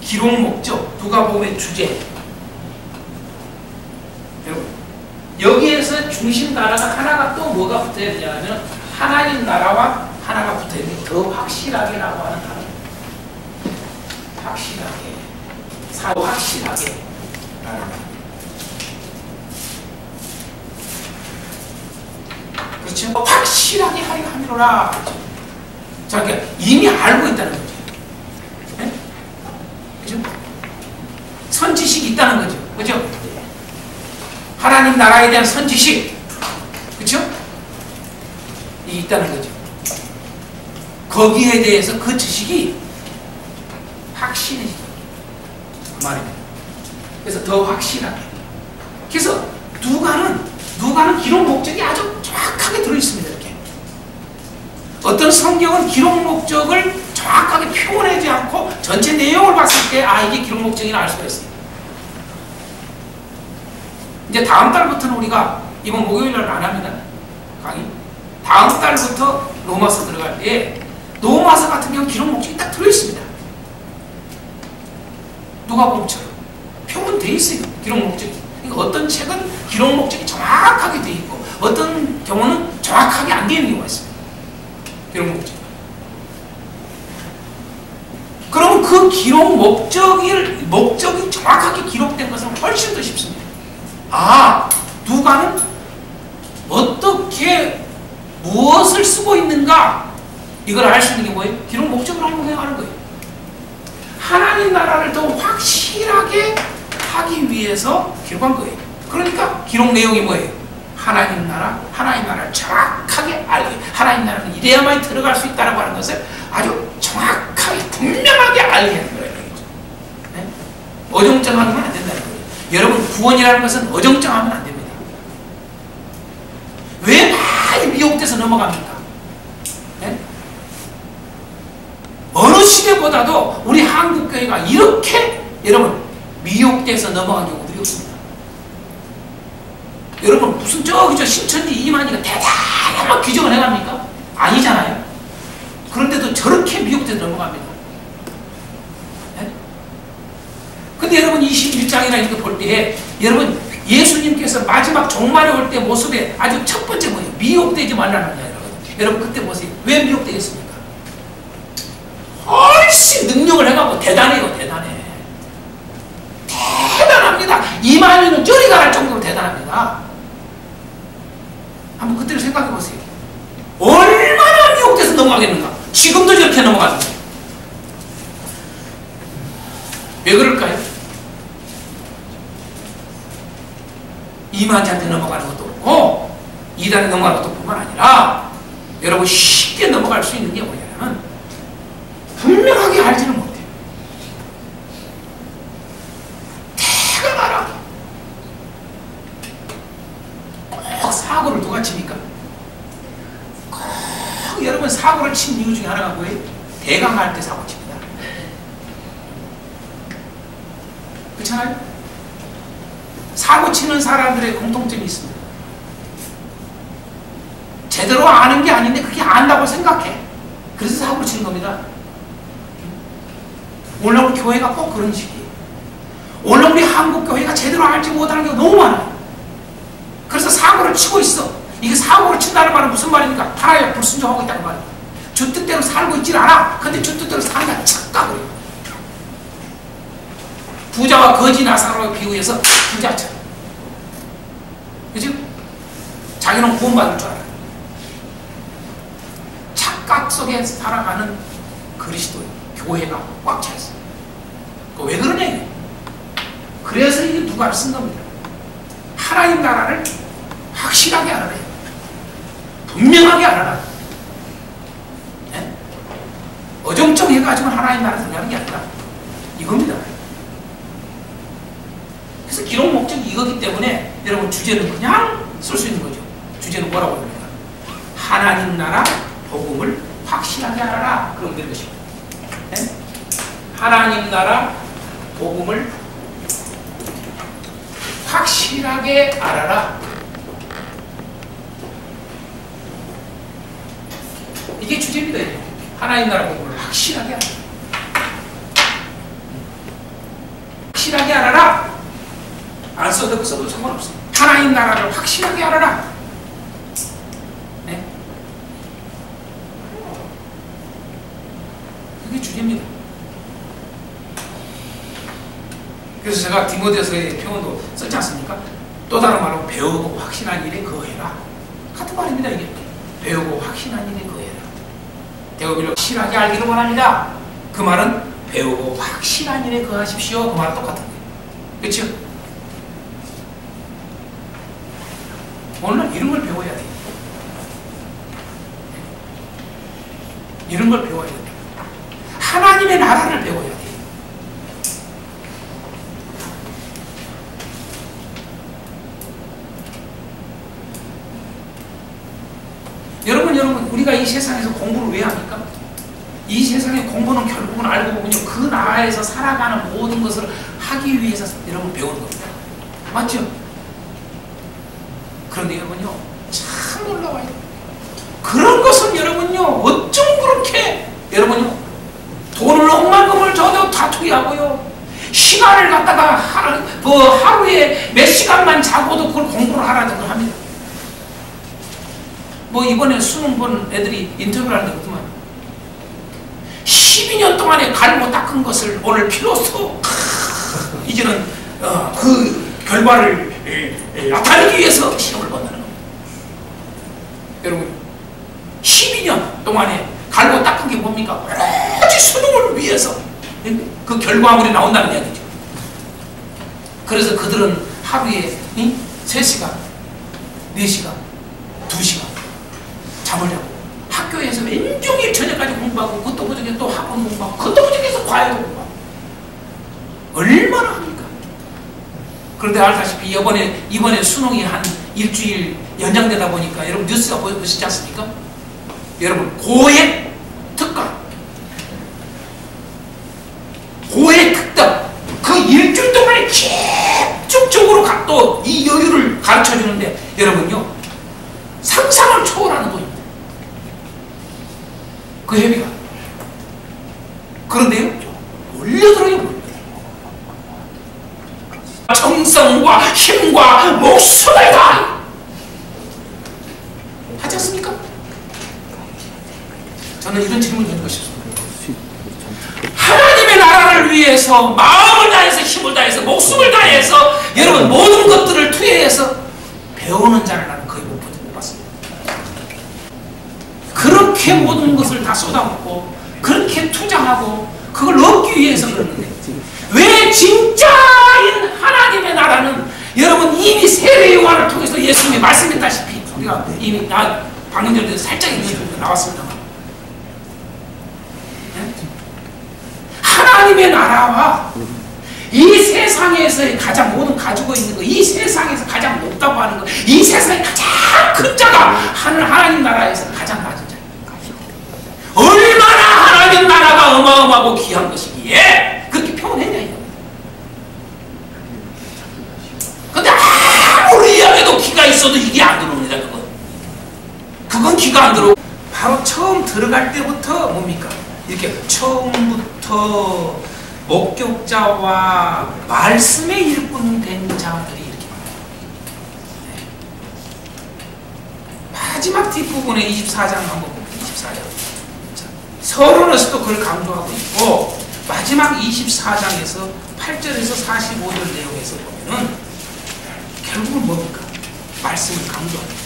기록 목적, 누가복음의 주제. 여러분 여기에서 중심 나라가 하나가 또 뭐가 붙어야 되냐면 하나님 나라와 하나가 붙어있는 더 확실하게라고 하는 단어. 확실하게. 사도 확실하게. 라는 단어. 그렇죠? 확실하게 하리라 함이로라. 자, 그러니까 이미 알고 있다는 거죠. 네? 그죠? 선지식이 있다는 거죠. 그죠? 하나님 나라에 대한 선지식. 그죠? 이게 있다는 거죠. 거기에 대해서 그 지식이 확신해지죠. 그 말입니다. 그래서 더 확실하게. 그래서 누가는 기록 목적이 아주 정확하게 들어있습니다. 이렇게. 어떤 성경은 기록 목적을 정확하게 표현하지 않고 전체 내용을 봤을 때 이게 기록 목적이나 알 수가 있습니다. 이제 다음 달부터는 우리가 이번 목요일날 안 합니다. 강의. 다음 달부터 로마서 들어갈 때 로마서 같은 경우는 기록 목적이 딱 들어있습니다. 누가복음처럼 표현되어 있어요. 기록 목적이. 그러니까 어떤 책은 기록 목적이 정확하게 되어 있고 어떤 경우는 정확하게 안 되는 경우가 있습니다. 기록 목적. 그럼 그 기록 목적이 정확하게 기록된 것은 훨씬 더 쉽습니다. 누가는 어떻게 무엇을 쓰고 있는가 이걸 알 수 있는 게 뭐예요? 기록 목적을 알고 하는 거예요. 하나님 나라를 더 확실하게 하기 위해서 기록한 거예요. 그러니까 기록 내용이 뭐예요? 하나님 나라를 정확하게 알고 하나님 나라는 이래야만 들어갈 수 있다고 하는 것을 아주 정확하게 분명하게 알게 하는 거예요. 네? 어정쩡하면 안 된다는 거예요. 여러분 구원이라는 것은 어정쩡하면 안 됩니다. 왜 많이 미혹돼서 넘어갑니까? 네? 어느 시대보다도 우리 한국교회가 이렇게 여러분 미혹돼서 넘어간 경우들이 없습니다. 여러분 무슨 저기 신천지 이만희가 대단한 기적을 해갑니까? 아니잖아요. 그런데도 저렇게 미혹돼서 넘어갑니다. 네? 근데 여러분 21장이나 이렇게 볼 때 여러분 예수님께서 마지막 종말에 올 때 모습에 아주 첫 번째 뭐예요? 미혹되지 말라는 거예요. 여러분 그때 보세요. 왜 미혹되겠습니까? 훨씬 능력을 해가고 대단해요. 대단합니다. 이만희는 저리 가랄 정도로 대단합니다. 한번 그때를 생각해 보세요. 얼마나 미혹돼서 넘어가겠는가? 지금도 저렇게 넘어가는 거예요. 왜 그럴까요? 이만희한테 넘어가는 것도 그렇고 이단에 넘어가는 것도 뿐만 아니라 여러분 쉽게 넘어갈 수 있는 게 뭐냐면 분명하게 알지는 못해요. 태어나라 꼭 사고를 누가 칩니까? 꼭 여러분 사고를 친 이유 중에 하나가 뭐예요? 대강 갈 때 사고 칩니다. 그렇잖아요? 사고 치는 사람들의 공통점이 있습니다. 제대로 아는 게 아닌데 그게 안다고 생각해. 그래서 사고를 치는 겁니다. 오늘 우리 교회가 꼭 그런 식이에요. 오늘 우리 한국 교회가 제대로 알지 못하는 게 너무 많아요. 그래서 사고를 치고 있어. 이게 사고를 친다는 말은 무슨 말입니까? 하나님의 불순종하고 있다는 말입니다. 주 뜻대로 살고 있질 않아. 근데 주 뜻대로 사니까 착각을 해요. 부자와 거지 나사로에 비유해서 부자처럼. 그죠? 자기는 구원받을 줄 알아요. 착각 속에 살아가는 그리스도의 교회가 꽉 차 있어요. 왜 그러냐 이게. 그래서 이게 누가 쓴 겁니다. 하나님 나라를 확실하게 알아라. 분명하게 알아라. 네? 어정쩡해가지고 하나님 나라 들어가는 게 아니라 이겁니다. 그래서 기록 목적이 이거기 때문에 여러분 주제는 그냥 쓸 수 있는 거죠. 주제는 뭐라고 합니까? 하나님 나라 복음을 확실하게 알아라. 그럼 되는 것입니다. 네? 하나님 나라 복음을 확실하게 알아라. 이게 주제입니다. 하나님 나라 복음을 확실하게 알아라. 확실하게 알아라. 안 써도 상관없어요. 하나님 나라를 확실하게 알아라. 네? 그게 주제입니다. 그래서 제가 디모데서의 표현도 썼지 않습니까? 또 다른 말로 배우고 확신한 일에 거해라. 같은 말입니다. 이게 배우고 확신한 일에 거해라. 대우비를 확실하게 알기를 원합니다. 그 말은 배우고 확실한 일에 거하십시오. 그 말은 똑같은 거예요. 그렇죠? 오늘 이런 걸 배워야 돼요. 이런 걸 배워야 돼요. 하나님의 나라를 배워야 돼요. 여러분, 우리가 이 세상에서 공부를 왜 합니까? 이 세상의 공부는 결국은 알고 보면요, 그 나라에서 살아가는 모든 것을 하기 위해서 여러분 배우는 겁니다. 맞죠? 그런데 여러분요, 참 놀라워요. 그런 것은 여러분요, 어쩜 그렇게 여러분요, 돈을 억만금을 줘도 다 투기하고요, 시간을 갖다가 하루에 몇 시간만 자고도 그걸 공부를 하라고 합니다. 뭐 이번에 수능 본 애들이 인터뷰를 하는데 그렇더만 12년 동안에 갈고 닦은 것을 오늘 비로소 이제는 그 결과를 나타내기 위해서 시험을 본다는 겁니다. 여러분 12년 동안에 갈고 닦은 게 뭡니까? 오직 수능을 위해서 그 결과물이 나온다는 이야기죠. 그래서 그들은 하루에 3시간, 4시간, 2시간 잠을 자고 학교에서 왼종일 저녁까지 공부하고 그것도 그저께 또 학원 공부하고 그것도 그저께서 과외도 공부하고 얼마나 합니까? 그런데 알다시피 이번에 수능이 한 일주일 연장되다 보니까 여러분 뉴스가 보시지 않습니까? 여러분 고액 특강, 고액 특강 그 일주일 동안에 집중적으로 또 이 여유를 가르쳐 주는데 여러분요 상상을 초월하는 돈입니다. 그 회비가. 그런데요 몰려들어요. 정성과 힘과 목숨을 다 하지 않습니까? 저는 이런 질문을 드리고 싶습니다. 하나님의 나라를 위해서 마음을 다해서 힘을 다해서 목숨을 다해서 여러분 모든 것들을 투여해서 배우는 자를 나는 거의 못 봤습니다. 그렇게 모든 것을 다 쏟아붓고 그렇게 투자하고 그걸 얻기 위해서 그러는데 왜 진짜인 하나님의 나라는 여러분 이미 세례 요한을 통해서 예수님이 말씀했다시피 우리가 이미 방금 전에 살짝 나왔습니다. 하나님의 나라와 이 세상에서 가장 모든 가지고 있는 거, 이 세상에서 가장 높다고 하는 거, 이 세상의 가장 큰 자가 하나님 나라에서 가장 낮은 자. 얼마나 하나님 나라가 어마어마하고 귀한 것이기에 그렇게 표현했냐 이거. 근데 아무리 이야기해도 기가 있어도 이게 안 들어옵니다. 그건 기가 안 들어오고 바로 처음 들어갈 때부터 뭡니까? 이렇게 처음부터 목격자와 말씀에 일꾼된 자들이 이렇게 말해요. 네. 마지막 뒷부분에 24장 한번 볼게요. 24장. 서론에서도 그걸 강조하고 있고 마지막 24장에서 38절에서 45절 내용에서 보면은 결국은 뭡니까? 말씀을 강조합니다.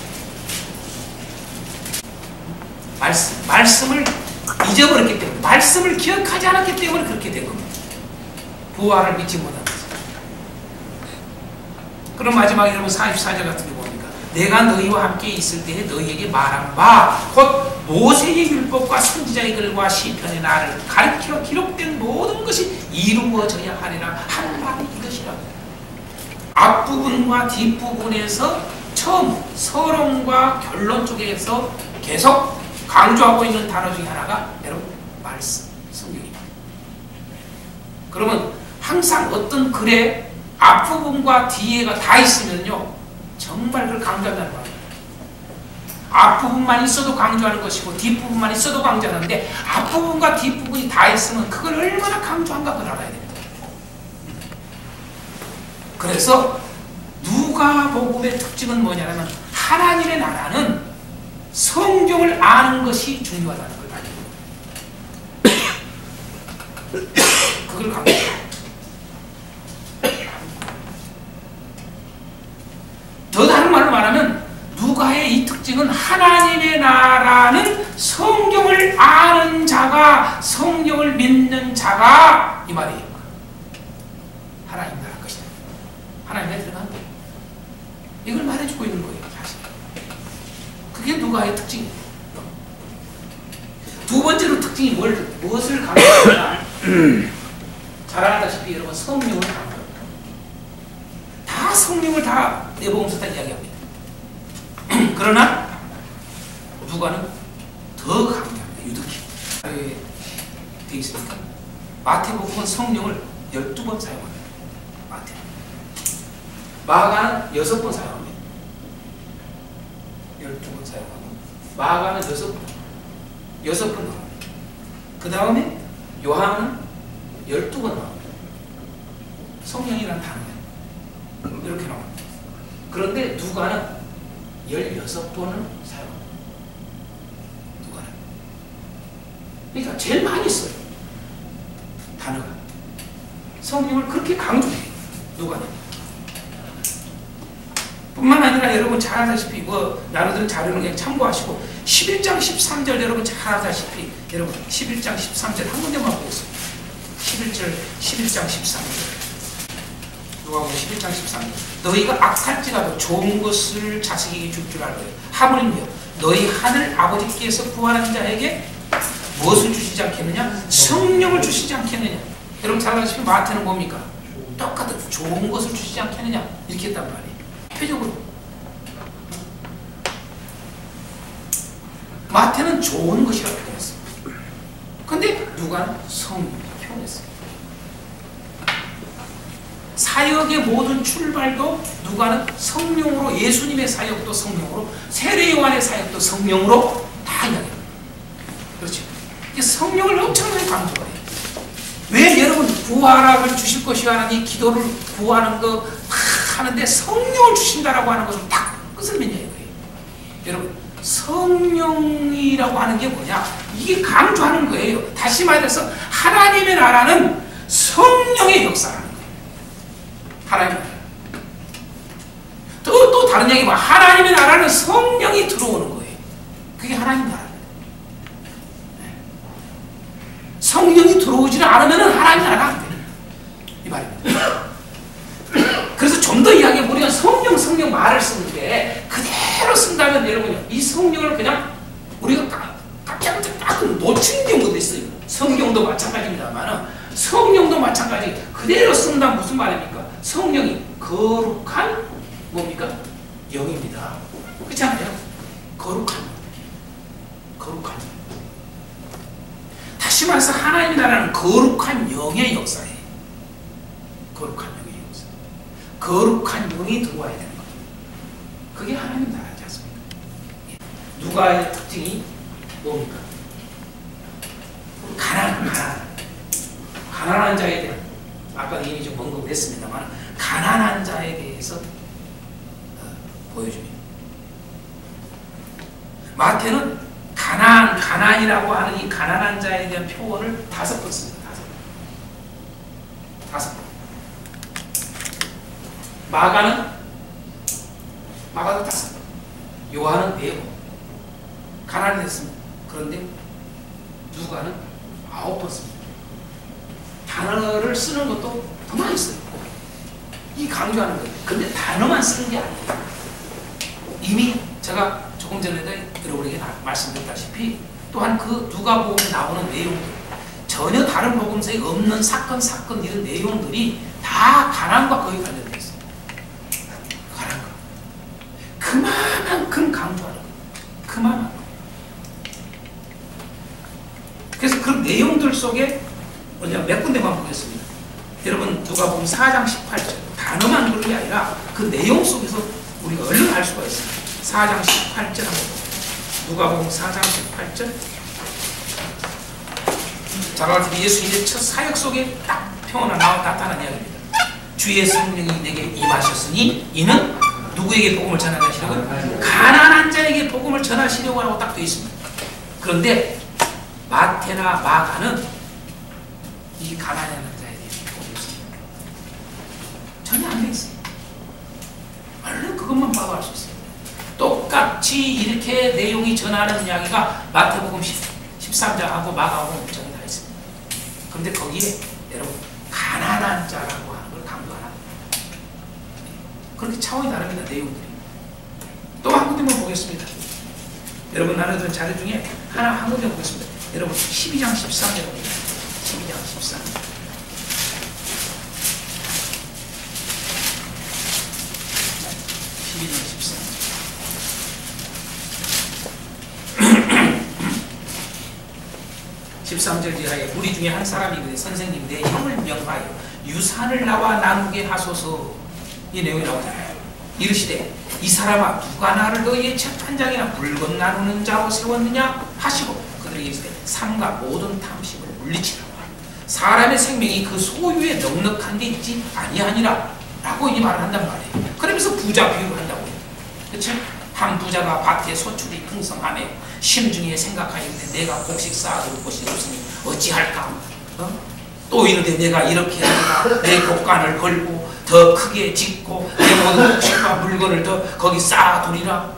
말씀을 잊어버렸기 때문에, 말씀을 기억하지 않았기 때문에 그렇게 된 겁니다. 부활을 믿지 못한 거죠. 그럼 마지막에 여러분 44절 같은 게 뭡니까? 내가 너희와 함께 있을 때에 너희에게 말한 바 곧 모세의 율법과 선지자의 글과 시편의 나를 가르쳐 기록된 모든 것이 이루어져야 하리라 한 말이 이것이라. 앞부분과 뒷부분에서 처음 서론과 결론 쪽에서 계속 강조하고 있는 단어 중에 하나가 여러분 말씀, 성경입니다. 그러면 항상 어떤 글에 앞부분과 뒤에가 다 있으면요 정말 그걸 강조한다는 말이에요. 앞부분만 있어도 강조하는 것이고 뒷부분만 있어도 강조하는데 앞부분과 뒷부분이 다 있으면 그걸 얼마나 강조한가 그걸 알아야 됩니다. 그래서 누가복음의 특징은 뭐냐면 하나님의 나라는 성경을 아는 것이 중요하다는 걸 알고 그걸 강조해요. 더 다른 말로 말하면 누가의 이 특징은 하나님의 나라는 성경을 아는 자가, 성경을 믿는 자가 이 말이에요. 하나님 나라 것이다. 하나님에 들어간 거예요. 이걸 말해주고 있는 거예요. 사실 그게 누가의 특징이에요. 두 번째로 특징이 무엇을 강조하냐? 잘 알다시피 여러분 성령을 강조합니다. 다 성령을 다 내복음서 다 이야기합니다. 그러나 누가는 더 강조합니다. 유독히 되어 있으니까 마태복음은 성령을 12번 사용합니다. 마가는 6번 사용합니다. 12번 사용하고 마가는 6번 나옵니다. 그 다음에 요한은 12번 나옵니다. 성령이라는 단어가 이렇게 나옵니다. 그런데 누가는 16번을 사용합니다. 누가는 그러니까 제일 많이 써요. 단어가 성령을 그렇게 강조해요. 누가는 뿐만 아니라 여러분 잘 아다시피 나름대로 자료는 그냥 참고하시고 11장 13절 여러분 잘 아다시피 여러분 11장 13절 한 군데만 보겠습니다. 11장 13절 누가복음 11장 13절 너희가 악할지라도 좋은 것을 자식에게 줄 줄 알거든. 하물며 너희 하늘 아버지께서 구하는 자에게 무엇을 주시지 않겠느냐? 성령을 주시지 않겠느냐? 여러분 잘 아다시피 마태는 뭡니까? 똑같은 좋은 것을 주시지 않겠느냐? 이렇게 했단 말이에요. 표적으로 마태는 좋은 것이라고 표현했어요. 근데 누가는 성령을 표현했어요. 사역의 모든 출발도 누가는 성령으로, 예수님의 사역도 성령으로, 세례요한의 사역도 성령으로 다 이야기합니다. 그렇죠? 성령을 엄청나게 강조해요. 왜 여러분 구하라고 주실 것이라니 기도를 구하는 거 하는데 성령을 주신다라고 하는 것은 딱 끝을 맺는 거예요. 여러분 성령이라고 하는 게 뭐냐? 이게 강조하는 거예요. 다시 말해서 하나님의 나라는 성령의 역사라는 거예요. 하나님의 나라. 또 다른 얘기 봐. 하나님의 나라는 성령이 들어오는 거예요. 그게 하나님의 나라입니다. 성령이 들어오지를 않으면 하나님의 나라가 안 돼요. 이 말입니다. 그래서 좀 더 이야기해보면 성령 말을 쓰는데 그대로 쓴다면 여러분요 이 성령을 그냥 우리가 딱 놓치는 경우도 있어요. 성경도 마찬가지입니다만 성령도 마찬가지 그대로 쓴다 무슨 말입니까? 성령이 거룩한 뭡니까? 영입니다. 그렇지 않아요? 거룩한 다시 말해서 하나님의 나라는 거룩한 영의 역사예요. 거룩한 영의 역사. 거룩한 영이 들어와야 되는 거예요. 그게 하나님 나라지 않습니까? 누가의 특징이 뭡니까? 가난한 자에 대한, 아까 이미 좀 언급을 했습니다만 가난한 자에 대해서 보여줍니다. 마태는 가난이라고 하는 이 가난한 자에 대한 표현을 5번 씁니다. 5번. 마가도 5, 요한은 4번 가난이 됐습니다. 그런데 누가는 9번 씁니다. 단어를 쓰는 것도 더 많이 써요. 이 강조하는 거예요. 근데 단어만 쓰는 게 아니에요. 이미 제가 조금 전에도 여러분에게 말씀드렸다시피 또한 그 누가복음에 나오는 내용들, 전혀 다른 복음서에 없는 사건 이런 내용들이 다 가난과 거의 관련되어 있어요. 가난과. 그만큼 강조하는 거예요. 그만큼. 그래서 그 내용들 속에 몇 군데만 보겠습니다. 여러분 누가복음 4장 18절 단어만 그런 게 아니라 그 내용 속에서 우리가 얼른 알 수가 있습니다. 4장 18절 한번 보세요. 누가복음 4장 18절. 자, 예수님의 첫 사역 속에 딱 나타난 이야기입니다. 주의 성령이 내게 임하셨으니 이는 누구에게 복음을 전하시려고? 가난한 자에게 복음을 전하시려고 하고 딱 되어 있습니다. 그런데 마태나 마가는 이 가난한 자에 대해서 복음이 없습니다. 전혀 안 되어 있어요. 얼른 그것만 봐도 알 수 있어요. 똑같이 이렇게 내용이 전하는 이야기가 마태복음 13장하고 마가복음 6장에 다 있습니다. 그런데 거기에 여러분 가난한 자라고 하는 걸 강조하라. 그렇게 차원이 다릅니다. 내용들이. 또 한 군데만 보겠습니다. 여러분 나눠둔 자료 중에 한 군데 보겠습니다. 여러분 12장 13절 봅니다. 12장 13절. 12장 13절 지하에 우리 중에 한 사람이 그래 선생님 내 형을 명하여 유산을 나와 나누게 하소서. 이 내용이 나오잖아요. 이르시되 이 사람아 누가 나를 너희의 재판장이나 물건 나누는 자로 세웠느냐 하시고 그들에게 이르시되 삼가 모든 탐심을 물리치라. 사람의 생명이 그 소유에 넉넉한 데 있지 아니하니라 라고 이 말을 한단 말이에요. 그러면서 부자 비유를 한다고 해요. 그렇죠? 한 부자가 밭에 소출이 풍성하며 심중에 생각하였는데 내가 곡식 쌓아둘 곳이 없으니 어찌할까? 또 이르되 내가 이렇게 하니까 내 곡간을 걸고 더 크게 짓고 내 모든 곡식과 물건을 더 거기 쌓아두리라.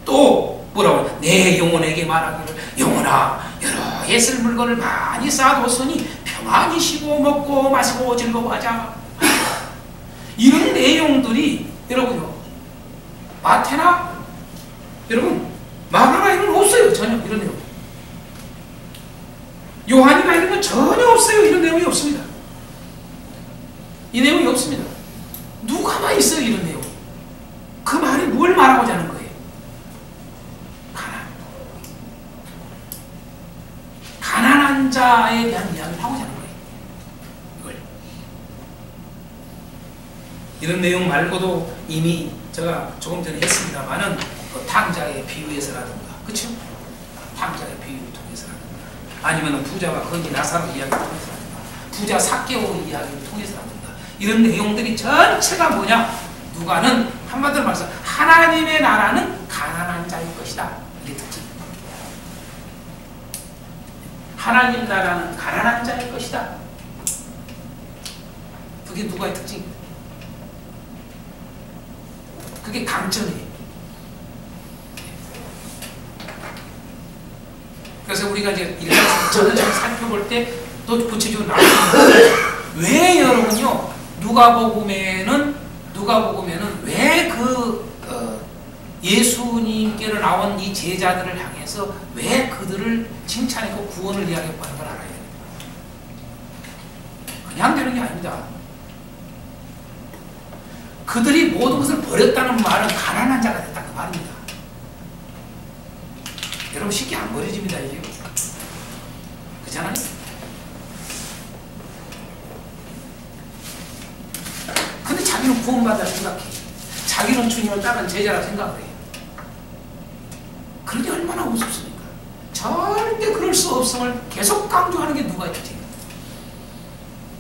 또 뭐라고? 내 영혼에게 말하기를 영혼아 여러 예술 물건을 많이 쌓아뒀으니 평안히 쉬고 먹고 마시고 즐거워하자. 이런 내용들이 여러분요 마태나 여러분 마가나 이런 거 없어요. 전혀 이런 내용. 요한이나 이런 건 전혀 없어요. 이런 내용이 없습니다. 이 내용이 없습니다. 누가만 있어요. 이런 내용. 그 말이 뭘 말하고자 하는 거예요? 가난한 자에 대한 이야기를 하고자 하는 거예요. 이걸. 이런 내용 말고도 이미 제가 조금 전에 했습니다만은 그 탕자의 비유에서라든가, 그렇죠? 탕자의 비유를 통해서라든가, 아니면 부자가 거기 나사로 이야기를 통해서라든가, 부자 삭개오 이야기를 통해서라든가, 이런 내용들이 전체가 뭐냐? 누가는 한마디로 말해서 하나님의 나라는 가난한 자일 것이다. 이게 특징. 하나님 나라는 가난한 자일 것이다. 그게 누가의 특징입니다. 그게 강점이에요. 그래서 우리가 이제 이렇게 전체적으로 살펴볼 때 또 구체적으로 나옵니다. 왜 여러분요 누가복음에는 왜 예수님께로 나온 이 제자들을 향해서 왜 그들을 칭찬했고 구원을 이야기했고 하는 걸 알아야 돼요. 그냥 되는 게 아닙니다. 그들이 모든 것을 버렸다는 말은 가난한 자가 됐다 그 말입니다. 여러분 쉽게 안 버려집니다 이게. 그렇잖아요? 근데 자기는 구원받아 생각해. 자기는 주님을 따른 제자라 생각을 해요. 그러니 얼마나 우습습니까? 절대 그럴 수 없음을 계속 강조하는 게 누가 있지?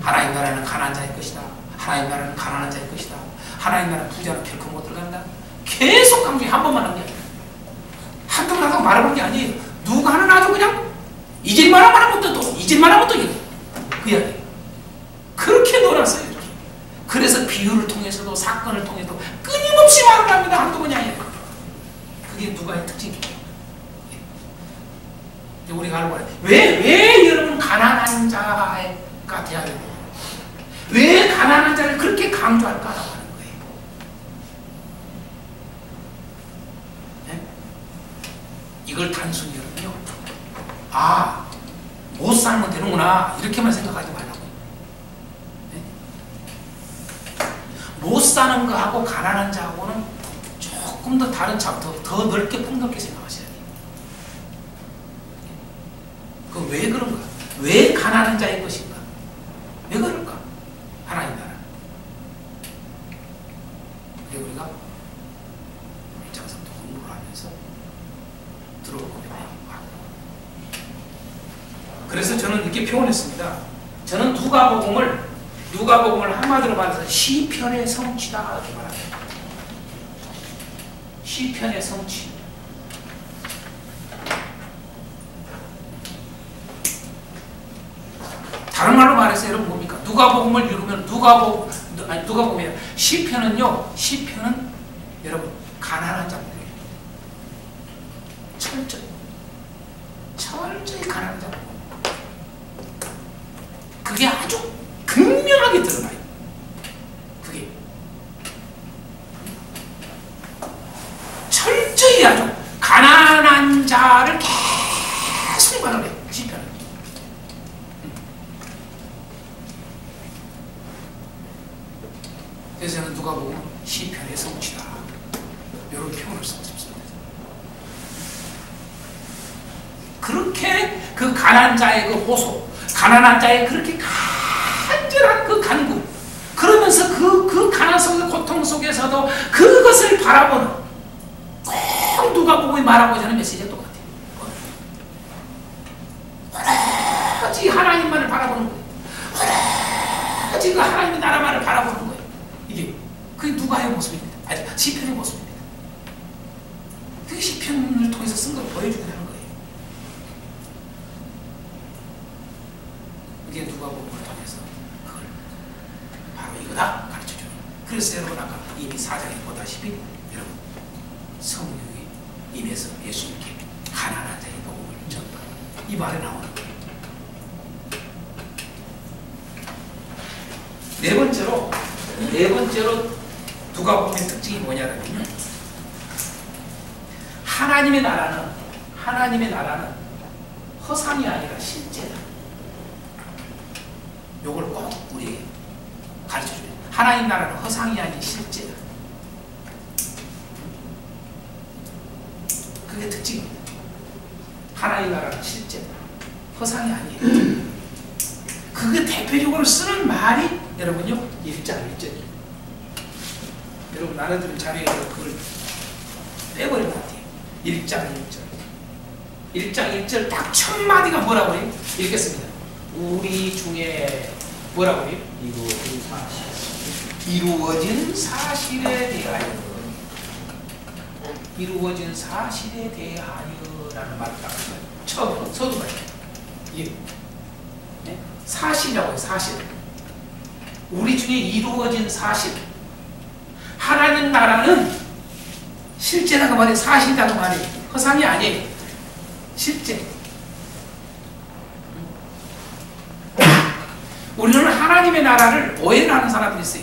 하나님 나라는 가난한 자일 것이다. 하나님 나라는 가난한 자일 것이다. 하나님 나라는 부자는 결코 못 들어간다. 계속 강조해. 한 번만 한 게 아니라. 한두 번 하고 말해본 게 아니에요. 누가는 아주 그냥 잊을만한 말하면 또 잊을만하면 또 이래. 그 이야기. 그렇게 놀았어요. 이렇게. 그래서 비유를 통해서도 사건을 통해서도 끊임없이 말을 합니다. 한두 번이 아니에요. 그게 누가의 특징이에요. 우리가 알고 있어요. 왜 여러분 가난한 자가 돼야 되는 거예요? 왜 가난한 자를 그렇게 강조할까라고 하는 거예요. 네? 이걸 단순히 여러분요, 못 살면 되는구나 이렇게만 생각하지 말라고. 네? 못 사는 거하고 가난한 자하고는 조금 더 다른 차, 더 넓게 폭넓게 생각하셔야 돼요. 그 왜 그런가? 왜 가난한 자인 것인가? 왜 그럴까? 하나님 나라. 그래서 우리가 장성도 공부를 하면서 들어보게 됩니다. 그래서 저는 이렇게 표현했습니다. 저는 누가복음을 한마디로 말해서 시편의 성취다 이렇게 말합니다. 시편의 성취. 다른 말로 말해서 여러분 뭡니까? 누가복음을 읽으면 누가복음이에요. 시편은 여러분 가난한 자들이에요. 철저히 가난한 자들. 그게 아주 극명하게 드러나요. 그게 철저히 아주 가난한 자를 계속 말을 해요. 시편은. 그래서 저는 누가복음 시편의 성취다 이런 표현을 쓰고 싶습니다. 그렇게 그 가난한 자의 그 호소, 가난한 자의 그렇게 간절한 그 간구, 그러면서 그 가난 속의 고통 속에서도 그것을 바라보는 꼭 누가복음이 말하고자 하는 메시지가 똑같아요. 오로지 하나님만을 바라보는 거예요. 오로지 그 하나님의 나라만을 바라보는 거예요. 그게 누가의 모습입니다. 아니, 시편의 모습입니다. 그게 시편을 통해서 쓴 걸 보여주게 하는 거예요. 이게 누가복음을 통해서 그걸 바로 이거다 가르쳐줘요. 그래서 여러분 아까 이미 4장에 보다시피 여러분 성령이 임해서 예수님께 가난한 자의 복음을 전파, 이 말에 나오는 거예요. 네 번째로 누가복음의 특징이 뭐냐면 하나님의 나라는 허상이 아니라 실제다. 요걸 꼭 우리에게 가르쳐줘요. 하나님 나라는 허상이 아닌 실제다. 그게 특징입니다. 하나님 나라는 실제다. 허상이 아니에요. 그게 대표적으로 쓰는 말이 여러분요 1장 1절이에요. 여러분 나눠드린 자료에서 그걸 빼버린 것 같아요. 1장 1절. 1장 1절 딱 첫 마디가 뭐라고 해요? 읽겠습니다. 우리 중에 뭐라고 해요? 이루어진 사실에 대하여라는 말을 딱 처음 서두가요. 예. 네? 사실이라고 해요. 사실. 우리 중에 이루어진 사실. 하나님 나라는 실제라고 말해, 사실이라고 말해. 허상이 아니에요. 실제. 우리는 하나님의 나라를 오해를 하는 사람들이 있어요.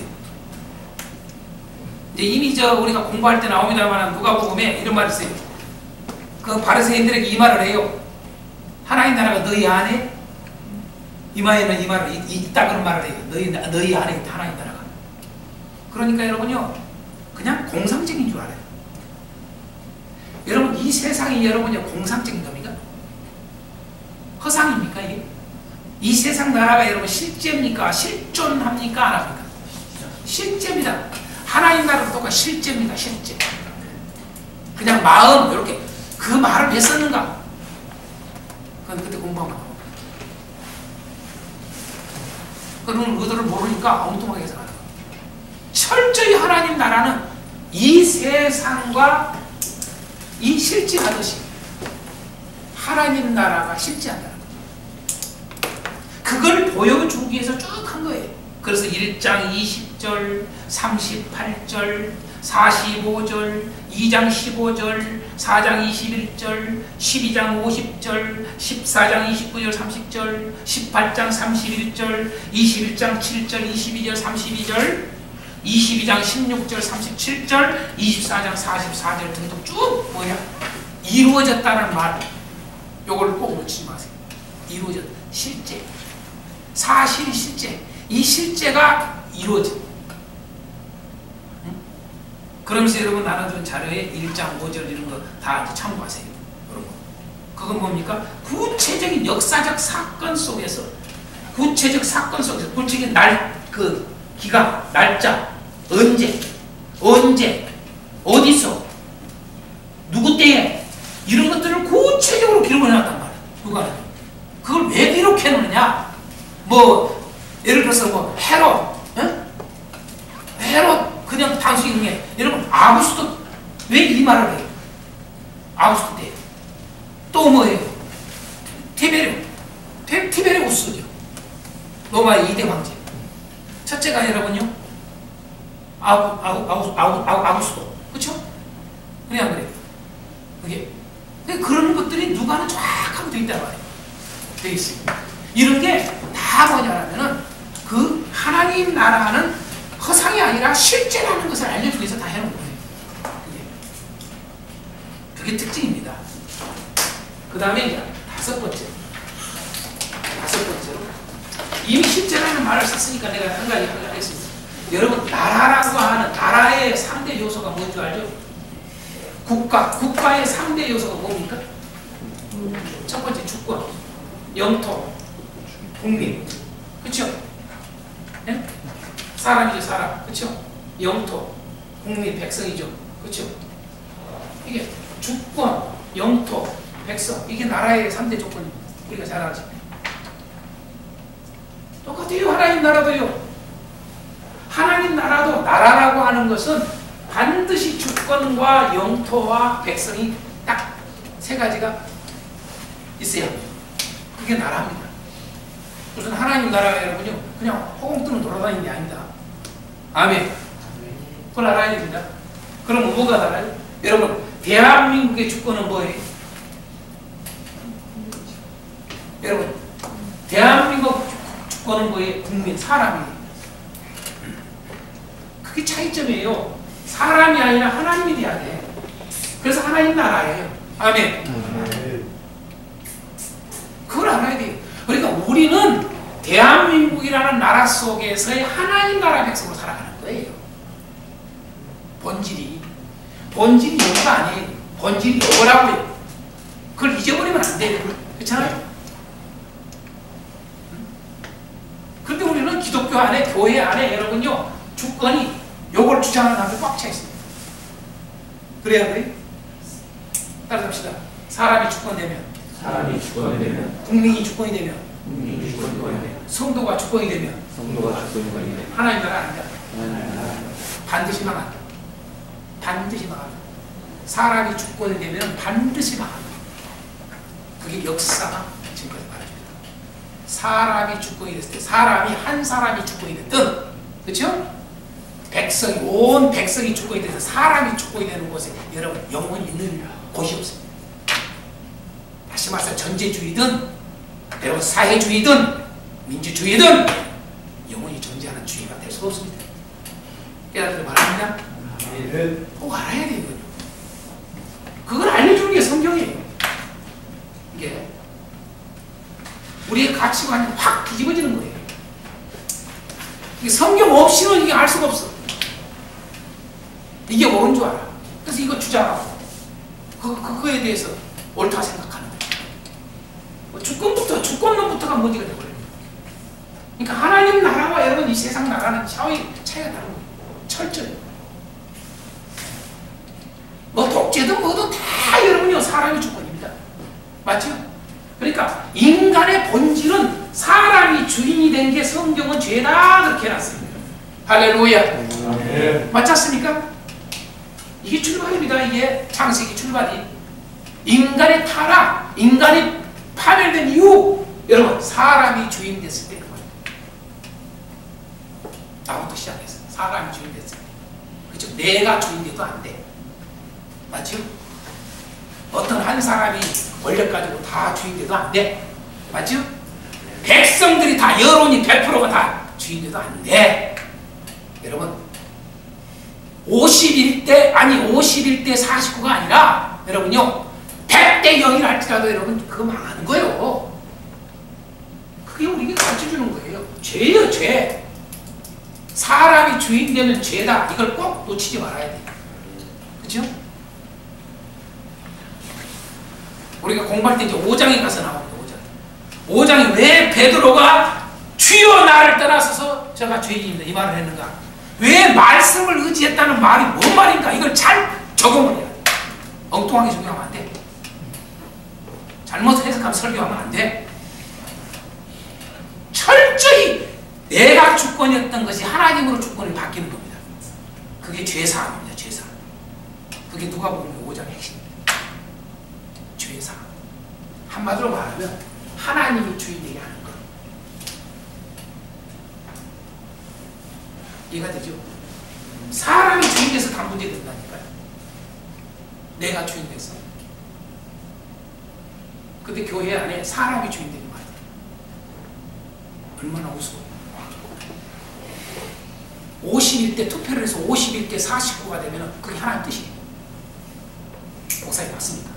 이제 이미 우리가 공부할 때 나옵니다만 누가복음에 이런 말이 있어요. 그 바리새인들에게 이 말을 해요. 하나님 나라가 너희 안에 이마에는 이 말을 있다 그런 말을 해요. 너희 안에 있다 하나님 나라가. 그러니까 여러분요 그냥 공상적인 줄 알아요. 여러분 이 세상이 여러분요 공상적인 겁니까? 허상입니까 이게? 이 세상 나라가 여러분 실제입니까? 실존합니까? 안 합니까? 실제입니다. 하나님 나라도 똑같이 실제입니다. 실제. 그냥 마음 이렇게 그 말을 왜 썼는가? 그건 그때 공부하면 나옵니다. 그런 의도를 모르니까 엉뚱하게 생각하는 거예요. 철저히 하나님 나라는 이 세상과 이 실제하듯이 하나님 나라가 실제한다는 거예요. 그걸 보여주기 위해서 쭉 한 거예요. 그래서 1장 20절, 38절, 45절, 2장 15절, 4장 21절, 12장 50절, 14장 29절 30절, 18장 31절, 21장 7절, 22절 32절, 22장 16절 37절, 24장 44절 등등 쭉 뭐냐? 이루어졌다는 말, 요걸 꼭 놓치지 마세요. 이루어졌다. 실제. 사실이 실제. 이 실제가 이루어져. 응? 그러면서 여러분 나눠준 자료에 1장 5절 이런 거 다 참고하세요. 여러분. 그건 뭡니까? 구체적인 역사적 사건 속에서, 구체적인 기간, 날짜, 언제, 어디서, 누구 때에, 이런 것들을 구체적으로 기록을 해놨단 말이야. 누가 해? 그걸 왜 기록해 놓느냐? 뭐, 예를 들어서 뭐, 헤롯, 응? 헤롯, 그냥 단순히 게 여러분, 아구스도 왜 이 말을 해요? 아구스도 때. 또 뭐예요? 티베리우스죠. 로마의 2대 황제. 첫째가 여러분요, 아구스도. 그쵸? 그냥 그래요. 그게. 그런 것들이 누가는 정확하게 되어 있단 말이에요. 되어 있습니다. 이런 게 다 뭐냐면은 그 하나님 나라는 허상이 아니라 실제라는 것을 알려주기 위해서 다 해놓은 거예요. 그게 특징입니다. 그 다음에 다섯 번째로 이미 실제라는 말을 썼으니까 내가 한 가지 하겠습니다. 여러분 나라라고 하는 나라의 3대 요소가 뭔지 알죠? 국가의 3대 요소가 뭡니까? 첫 번째 주권, 영토, 국민. 그쵸? 네? 사람이죠, 사람. 그쵸? 영토, 국민, 백성이죠. 그쵸? 이게 주권, 영토, 백성. 이게 나라의 3대 조건입니다. 우리가 잘 알지. 똑같아요. 하나님 나라도요. 하나님 나라도 나라라고 하는 것은 반드시 주권과 영토와 백성이 딱 세 가지가 있어야 합니다. 그게 나라입니다. 무슨 하나님 나라가 여러분요 그냥 허공ጥ는 돌아다니는 게 아닙니다. 아멘. 그걸 알아야 됩니다. 그럼 뭐가 달라요? 여러분 대한민국의 주권은 뭐예요? 여러분 대한민국 주권은 뭐예요? 국민, 사람이에요. 그게 차이점이에요. 사람이 아니라 하나님이 돼야 돼. 그래서 하나님 나라예요. 아멘. 그걸 알아야 돼요. 그러니까 우리는 대한민국이라는 나라 속에서의 하나님 나라 백성으로 살아가는 거예요. 본질이 여기가 아니에요. 본질이 여기라고요. 그걸 잊어버리면 안 돼요. 그렇잖아요? 그런데 우리는 기독교 안에, 교회 안에 여러분요 주권이 요걸 주장하는 사람들 꽉 차 있습니다. 그래야 그래? 따라합시다. 사람이 주권되면, 국민이 주권이 되면, 성도가 주권이 되면, 하나님 나라 아니다. 반드시 망한다. 반드시 망한다. 사람이 주권이 되면 반드시 망한다. 그게 역사가 지금까지 말해줍니다. 사람이 주권이 됐을 때, 한 사람이 주권이 됐든, 그렇죠? 백성이, 온 백성이 주권이 돼서 사람이 주권이 되는 곳에 여러분 영원히 있는 곳이 없습니다. 다시 말해서 전제주의든 여러분 사회주의든 민주주의든 영원히 존재하는 주의가 될 수가 없습니다. 깨닫기를 바랍니다. 꼭 알아야 돼요. 그걸 알려주는 게 성경이에요. 이게 우리의 가치관이 확 뒤집어지는 거예요. 이게 성경 없이는 이게 알 수가 없어. 이게 옳은 줄 알아. 그래서 이거 주장하고 그거에 대해서 옳다 생각하는 거예요. 주권론부터가 문제가 되거든요. 그러니까 하나님 나라와 여러분 이 세상 나라는 차이가 다른 거예요. 철저히. 뭐 독재든 뭐든 다 여러분이요 사람의 주권입니다. 맞죠? 그러니까 인간의 본질은 사람이 주인이 된 게 성경은 죄다 그렇게 해놨습니다. 할렐루야. 맞지 않습니까? 이게 출발입니다. 이게 창세기 출발이. 인간의 타락, 인간이 파멸된 이후 여러분 사람이 주인 됐을 때 그만. 사람이 주인 됐어요. 그렇죠? 내가 주인 돼도 안 돼. 맞죠? 어떤 한 사람이 권력 가지고 다 주인 돼도 안 돼. 맞죠? 백성들이 다 여론이 100%가 다 주인 돼도 안 돼. 여러분 51대 49가 아니라 여러분요 100대 0이라 할지라도 여러분 그거 망하는 거예요. 그게 우리에게 가르쳐주는 거예요. 죄예요, 죄. 사람이 주인 되면 죄다. 이걸 꼭 놓치지 말아야 돼요. 그죠? 우리가 공부할 때 이제 5장에 가서 나옵니다. 5장이 왜 베드로가 주여 나를 떠나서서 제가 죄인입니다 이 말을 했는가? 왜 말씀을 의지했다는 말이 뭔 말인가? 이걸 잘 적용을 해야 돼. 엉뚱하게 적용하면 안 돼. 잘못 해석하면 설교하면 안 돼. 철저히 내가 주권이었던 것이 하나님으로 주권이 바뀌는 겁니다. 그게 죄사함입니다. 죄사함. 그게 누가 보면 5장의 핵심입니다. 죄사함. 한마디로 말하면 하나님이 주인되게 하는 것. 이해가 되죠? 사람이 주인돼서 다 문제 된다니까요. 내가 주인돼서. 근데 교회 안에 사람이 주인되는 말이에요. 얼마나 우스워요. 51대 투표를 해서 51대 49가 되면 그게 하나님 뜻이에요. 목사님 맞습니까?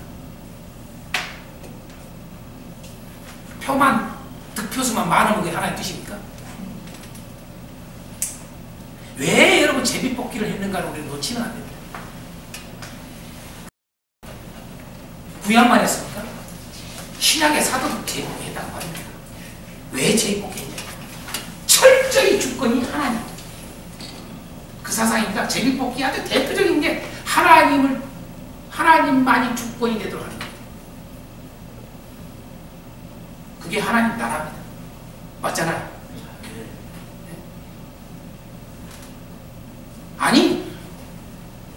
표만, 득표수만 많으면 그게 하나님 뜻입니까? 왜 여러분 제비뽑기를 했는가를 우리는 놓치면 안 됩니다. 구약만 했습니까? 신약의 사도도 제비뽑기했다고 합니다. 왜 제비뽑기했냐? 철저히 주권이 하나님. 그 사상입니다. 제비뽑기한테 대표적인 게 하나님만이 주권이 되도록 하는 거예요. 그게 하나님 나라입니다. 맞잖아요. 아니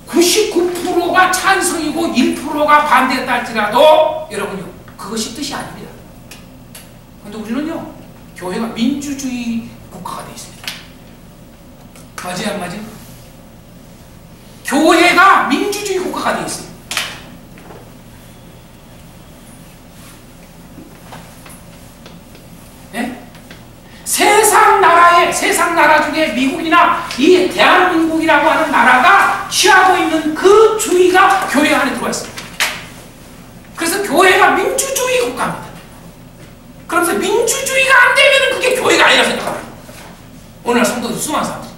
99%가 찬성이고 1%가 반대했다 할지라도 여러분요 그것이 뜻이 아닙니다. 그런데 우리는요 교회가 민주주의 국가가 되어 있습니다. 맞아요 안 맞아요? 교회가 민주주의 국가가 되어 있습니다. 네? 세상 나라 중에 미국이나 이 대한민국이라고 하는 나라가 취하고 있는 그 주의가 교회 안에 들어와 있습니다. 그래서 교회가 민주주의 국가입니다. 그러면서 민주주의가 안 되면 그게 교회가 아니라 생각합니다. 오늘 성도들 수많은 사람들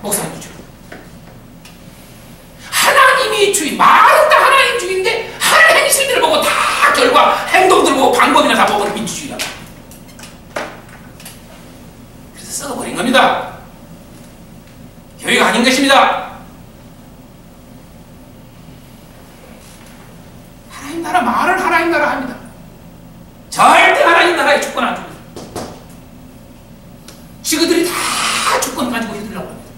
목사님도 주의 하나님이 주의 말은 다 하나님 주의인데 하는 행실들을 보고 다 결과 행동들 보고 방법이나 다 보고 민주주의라고 썩어버린 겁니다. 교회가 아닌 것입니다. 하나님 나라 말은 하나님 나라 합니다. 절대 하나님 나라에 주권 안 줍니다. 지그들이 다 주권 가지고 해드리려고 합니다.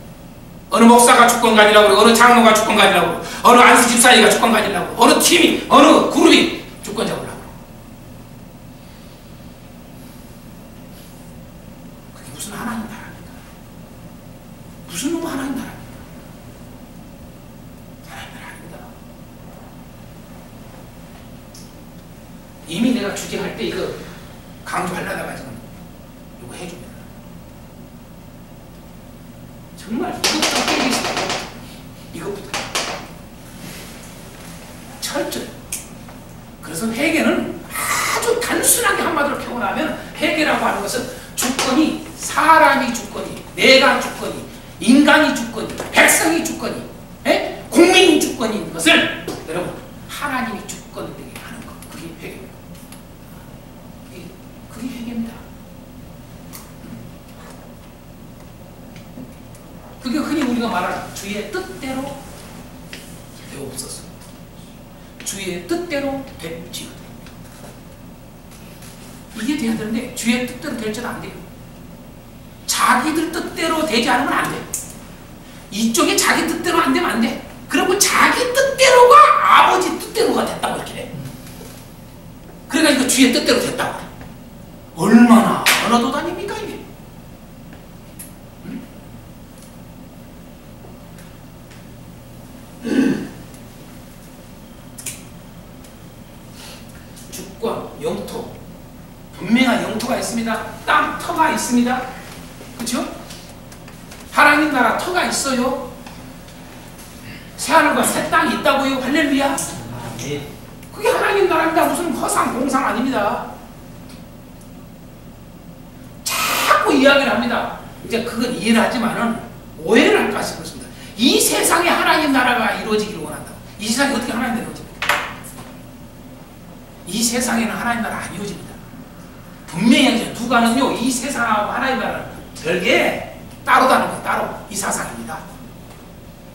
어느 목사가 주권 가지려고 그러고 어느 장로가 주권 가지려고 그러고 어느 안수 집사님가 주권 가지려고 그러고 어느 팀이 어느 그룹이 주권 잡으려고 그러고 그게 무슨 하나님 나라입니까? 무슨 놈의 하나님 나라입니까? 하나님 나라 아닙니다. 이미 내가 주제할 때 이거 강조하려다가 지금 이거 해줍니다. 정말 이것부터 깨겠습니다. 이것부터 철저히. 그래서 회개는 아주 단순하게 한마디로 표현하면 회개라고 하는 것은 주권이 사람이 주권이 내가 주권이 인간이 주권이 백성이 주권이 국민이 주권인 것을 여러분 하나님이 주권되게 하는 것 그게 회개입니다. 그게 회개입니다. 그게 흔히 우리가 말하는 주의 뜻대로 되옵소서. 주의 뜻대로 될지어다. 이게 돼야 되는데 주의 뜻대로 될지도 안 돼요. 자기들 뜻대로 되지 않으면 안 돼. 이쪽에 자기 뜻대로 안 되면 안 돼. 그리고 자기 뜻대로가 아버지 뜻대로가 됐다고 이렇게 해. 그래가지고 주의 뜻대로 됐다고 해. 얼마나 언어도단입니까 이게? 주권, 영토, 분명한 영토가 있습니다. 땅, 터가 있습니다. 그렇죠? 하나님 나라 터가 있어요. 새하늘과 새 땅이 있다고요. 할렐루야. 그게 하나님 나라입니다. 무슨 허상 공상 아닙니다. 자꾸 이야기를 합니다. 이제 그건 이해를 하지만은 오해를 할까 싶습니다. 이 세상에 하나님 나라가 이루어지기를 원한다. 이 세상이 어떻게 하나님 나라가 이루어집니까? 이 세상에는 하나님 나라 안 이루어집니다. 분명히 이제 누가는요, 이 세상하고 하나님 나라는 별개 따로 다른 거예요. 따로 이 사상입니다.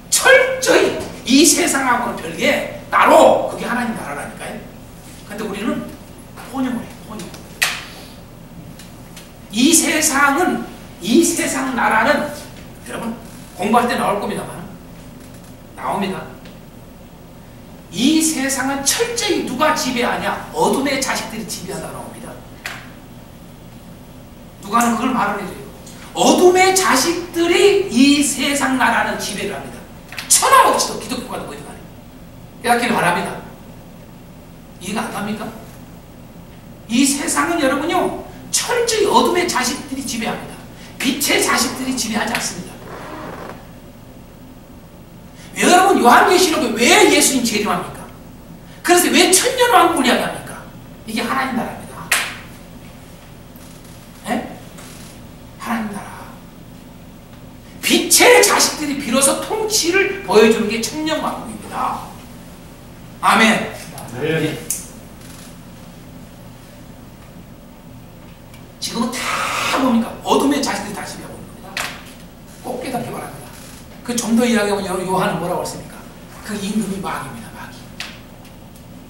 철저히 이 세상하고는 별개 따로 그게 하나님 나라라니까요. 근데 우리는 혼용을 해요. 혼용. 이 세상은, 이 세상 나라는 여러분 공부할 때 나올 겁니다만 나옵니다. 이 세상은 철저히 누가 지배하냐? 어둠의 자식들이 지배하다 나옵니다. 누가는 그걸 말을 해줘요. 어둠의 자식들이 이 세상 나라는 지배를 합니다. 천하없이도 기독교가 어디 가요? 깨닫기를 바랍니다. 이해가 안 갑니까? 이 세상은 여러분요, 철저히 어둠의 자식들이 지배합니다. 빛의 자식들이 지배하지 않습니다. 여러분 요한계시록에 왜 예수님 재림합니까? 그래서 왜 천년왕국을 이야기합니까? 이게 하나님 나라입니다. 네? 하나님 나라. 빛의 자식들이 비로소 통치를 보여주는 게 천년왕국입니다. 아멘. 네. 지금은 다 뭡니까? 어둠의 자식들이 다 지배하고 있는 겁니다. 꼭 깨닫기 바랍니다. 그 좀 더 이야기하면 요한은 뭐라고 했습니까? 그 임금이 마귀입니다. 마귀.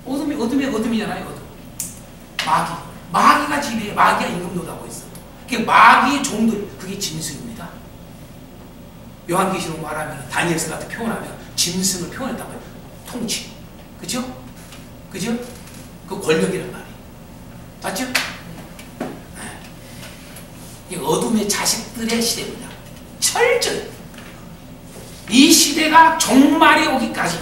어둠이잖아요. 어둠. 마귀. 마귀가 지배해. 마귀가 임금 노다고 있어. 그게 마귀의 종들, 그게 짐승입니다. 요한계시록 말하면 다니엘서 같은 표현하면 짐승을 표현했단 말이에요. 통치. 그죠? 그죠? 그 권력이란 말이에요. 맞죠? 이 어둠의 자식들의 시대입니다. 철저히. 이 시대가 종말이 오기까지,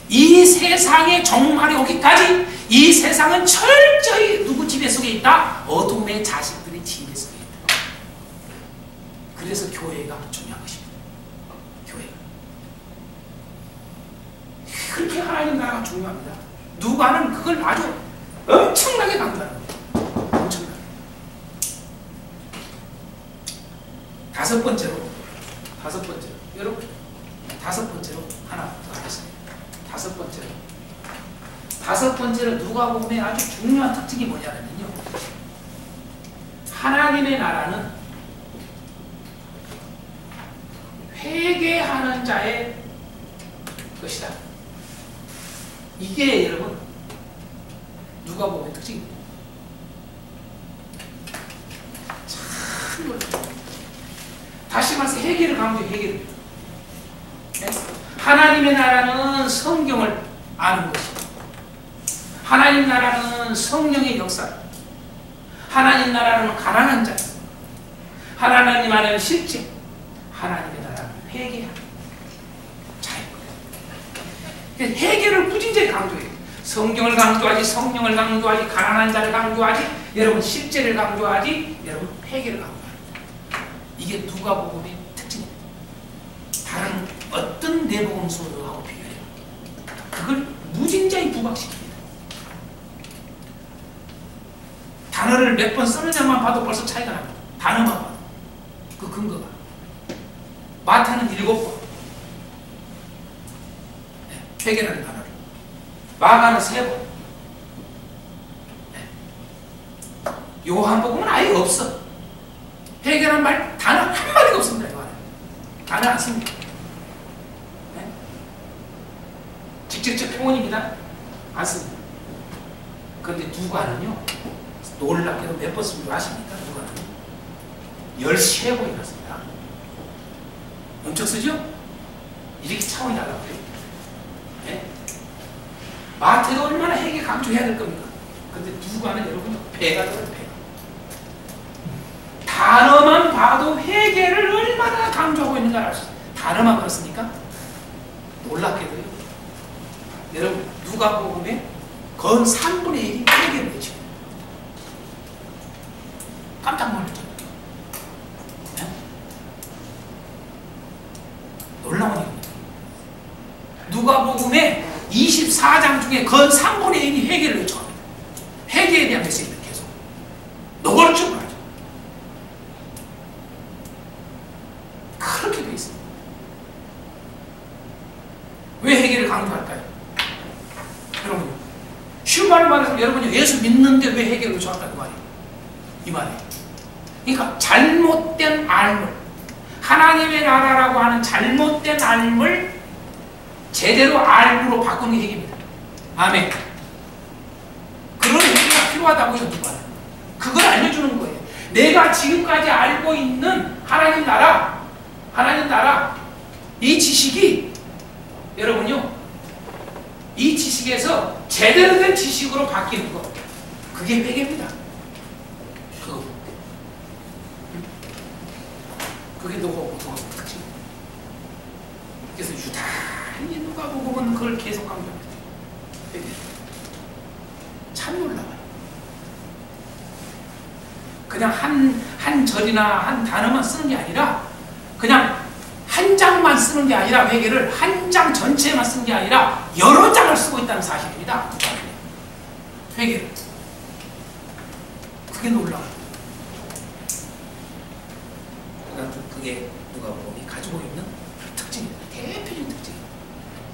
이 세상의 종말이 오기까지, 이 세상은 철저히 누구 지배 속에 있다? 어둠의 자식들의 지배 속에 있다. 그래서 교회가 중요한 것입니다. 교회가. 그렇게 하나님 나라가 중요합니다. 누가는 그걸 아주 엄청나게 강조하는 겁니다. 엄청나게. 다섯 번째로, 여러분, 다섯 번째로 하나 더 하겠습니다. 다섯 번째로 누가복음의 아주 중요한 특징이 뭐냐면요, 하나님의 나라는 회개하는 자의 것이다. 이게 여러분 누가복음의 특징입니다. 참 놀랍습니다. 다시 말해서 회개를 강조해요. 회개를. 네? 하나님의 나라는 성경을 아는 것이고, 하나님 나라는 성령의 역사, 하나님 나라는 가난한 자, 하나님 나라는 실제, 하나님의 나라는 회개하는 자예요. 회개를 꾸준히 강조해요. 성경을 강조하지, 성령을 강조하지, 가난한 자를 강조하지, 여러분 실제를 강조하지, 여러분 회개를 강조하지. 이게 누가복음의 특징입니다. 다른 어떤 내복음서하고 비교해요. 그걸 무진장히 부각시킵니다. 단어를 몇 번 쓰느냐만 봐도 벌써 차이가 납니다. 단어만 봐도. 그 근거가. 마태는 7번. 회개라는 단어를. 마가는 3번. 요한복음은 아예 없어. 회개라는 말 단어 한마디가 없습니다. 요한은. 단어 안 씁니다. 네? 직접적 표현입니다. 안 씁니다. 그런데 누가는요, 놀랍게도 몇 번 쓴 줄 아십니까? 누가는 13번이나 씁니다. 엄청 쓰죠? 이렇게 차원이 달라고요. 네? 마태도 얼마나 회개 강조해야 될 겁니까? 근데 누가는 여러분 배가 들어요. 배가. 단어만 봐도 회개를 얼마나 강조하고 있는가 알 수 있어요. 단어만 그렇습니까? 놀랍게도요. 여러분 누가복음에 건 3분의 1이 해결을 해줘. 깜짝 놀랐죠. 네? 놀라운 일입니다. 누가복음의 24장 중에 건 3분의 1이 회개를 요청합니다. 회개에 대한 메시지를 계속 너걸 줄 알죠. 그렇게 돼 있습니다. 왜 회개를 강조할까요? 여러분, 쉬운 말로 말해서 여러분이 예수 믿는데 왜 회개를 요청할까? 그 말이에요. 이 말이에요. 그러니까 잘못된 알물, 하나님의 나라라고 하는 잘못된 알물 제대로 알므로 바꾸는 게 회개입니다. 아멘. 그런 회개가 필요하다고요. 누가? 그걸 알려주는 거예요. 내가 지금까지 알고 있는 하나님 나라, 이 지식이 여러분요, 이 지식에서 제대로 된 지식으로 바뀌는 거, 그게 회개입니다. 그게 누가복음 특징. 그래서 유달리 누가복음은 그걸 계속 강조합니다. 참 놀라워요. 그냥 한 절이나 한 단어만 쓰는 게 아니라, 그냥 한 장만 쓰는 게 아니라, 회개를 한 장 전체만 쓰는 게 아니라 여러 장을 쓰고 있다는 사실입니다. 회개를. 그게 놀라워요. 그게 누가복음이 가지고 있는 특징입니다. 대표적인 특징이에요.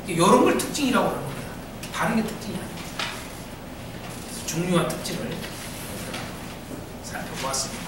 이런 걸 특징이라고 하는 겁니다. 다른 게 특징이 아닙니다. 그래서 중요한 특징을 살펴보았습니다.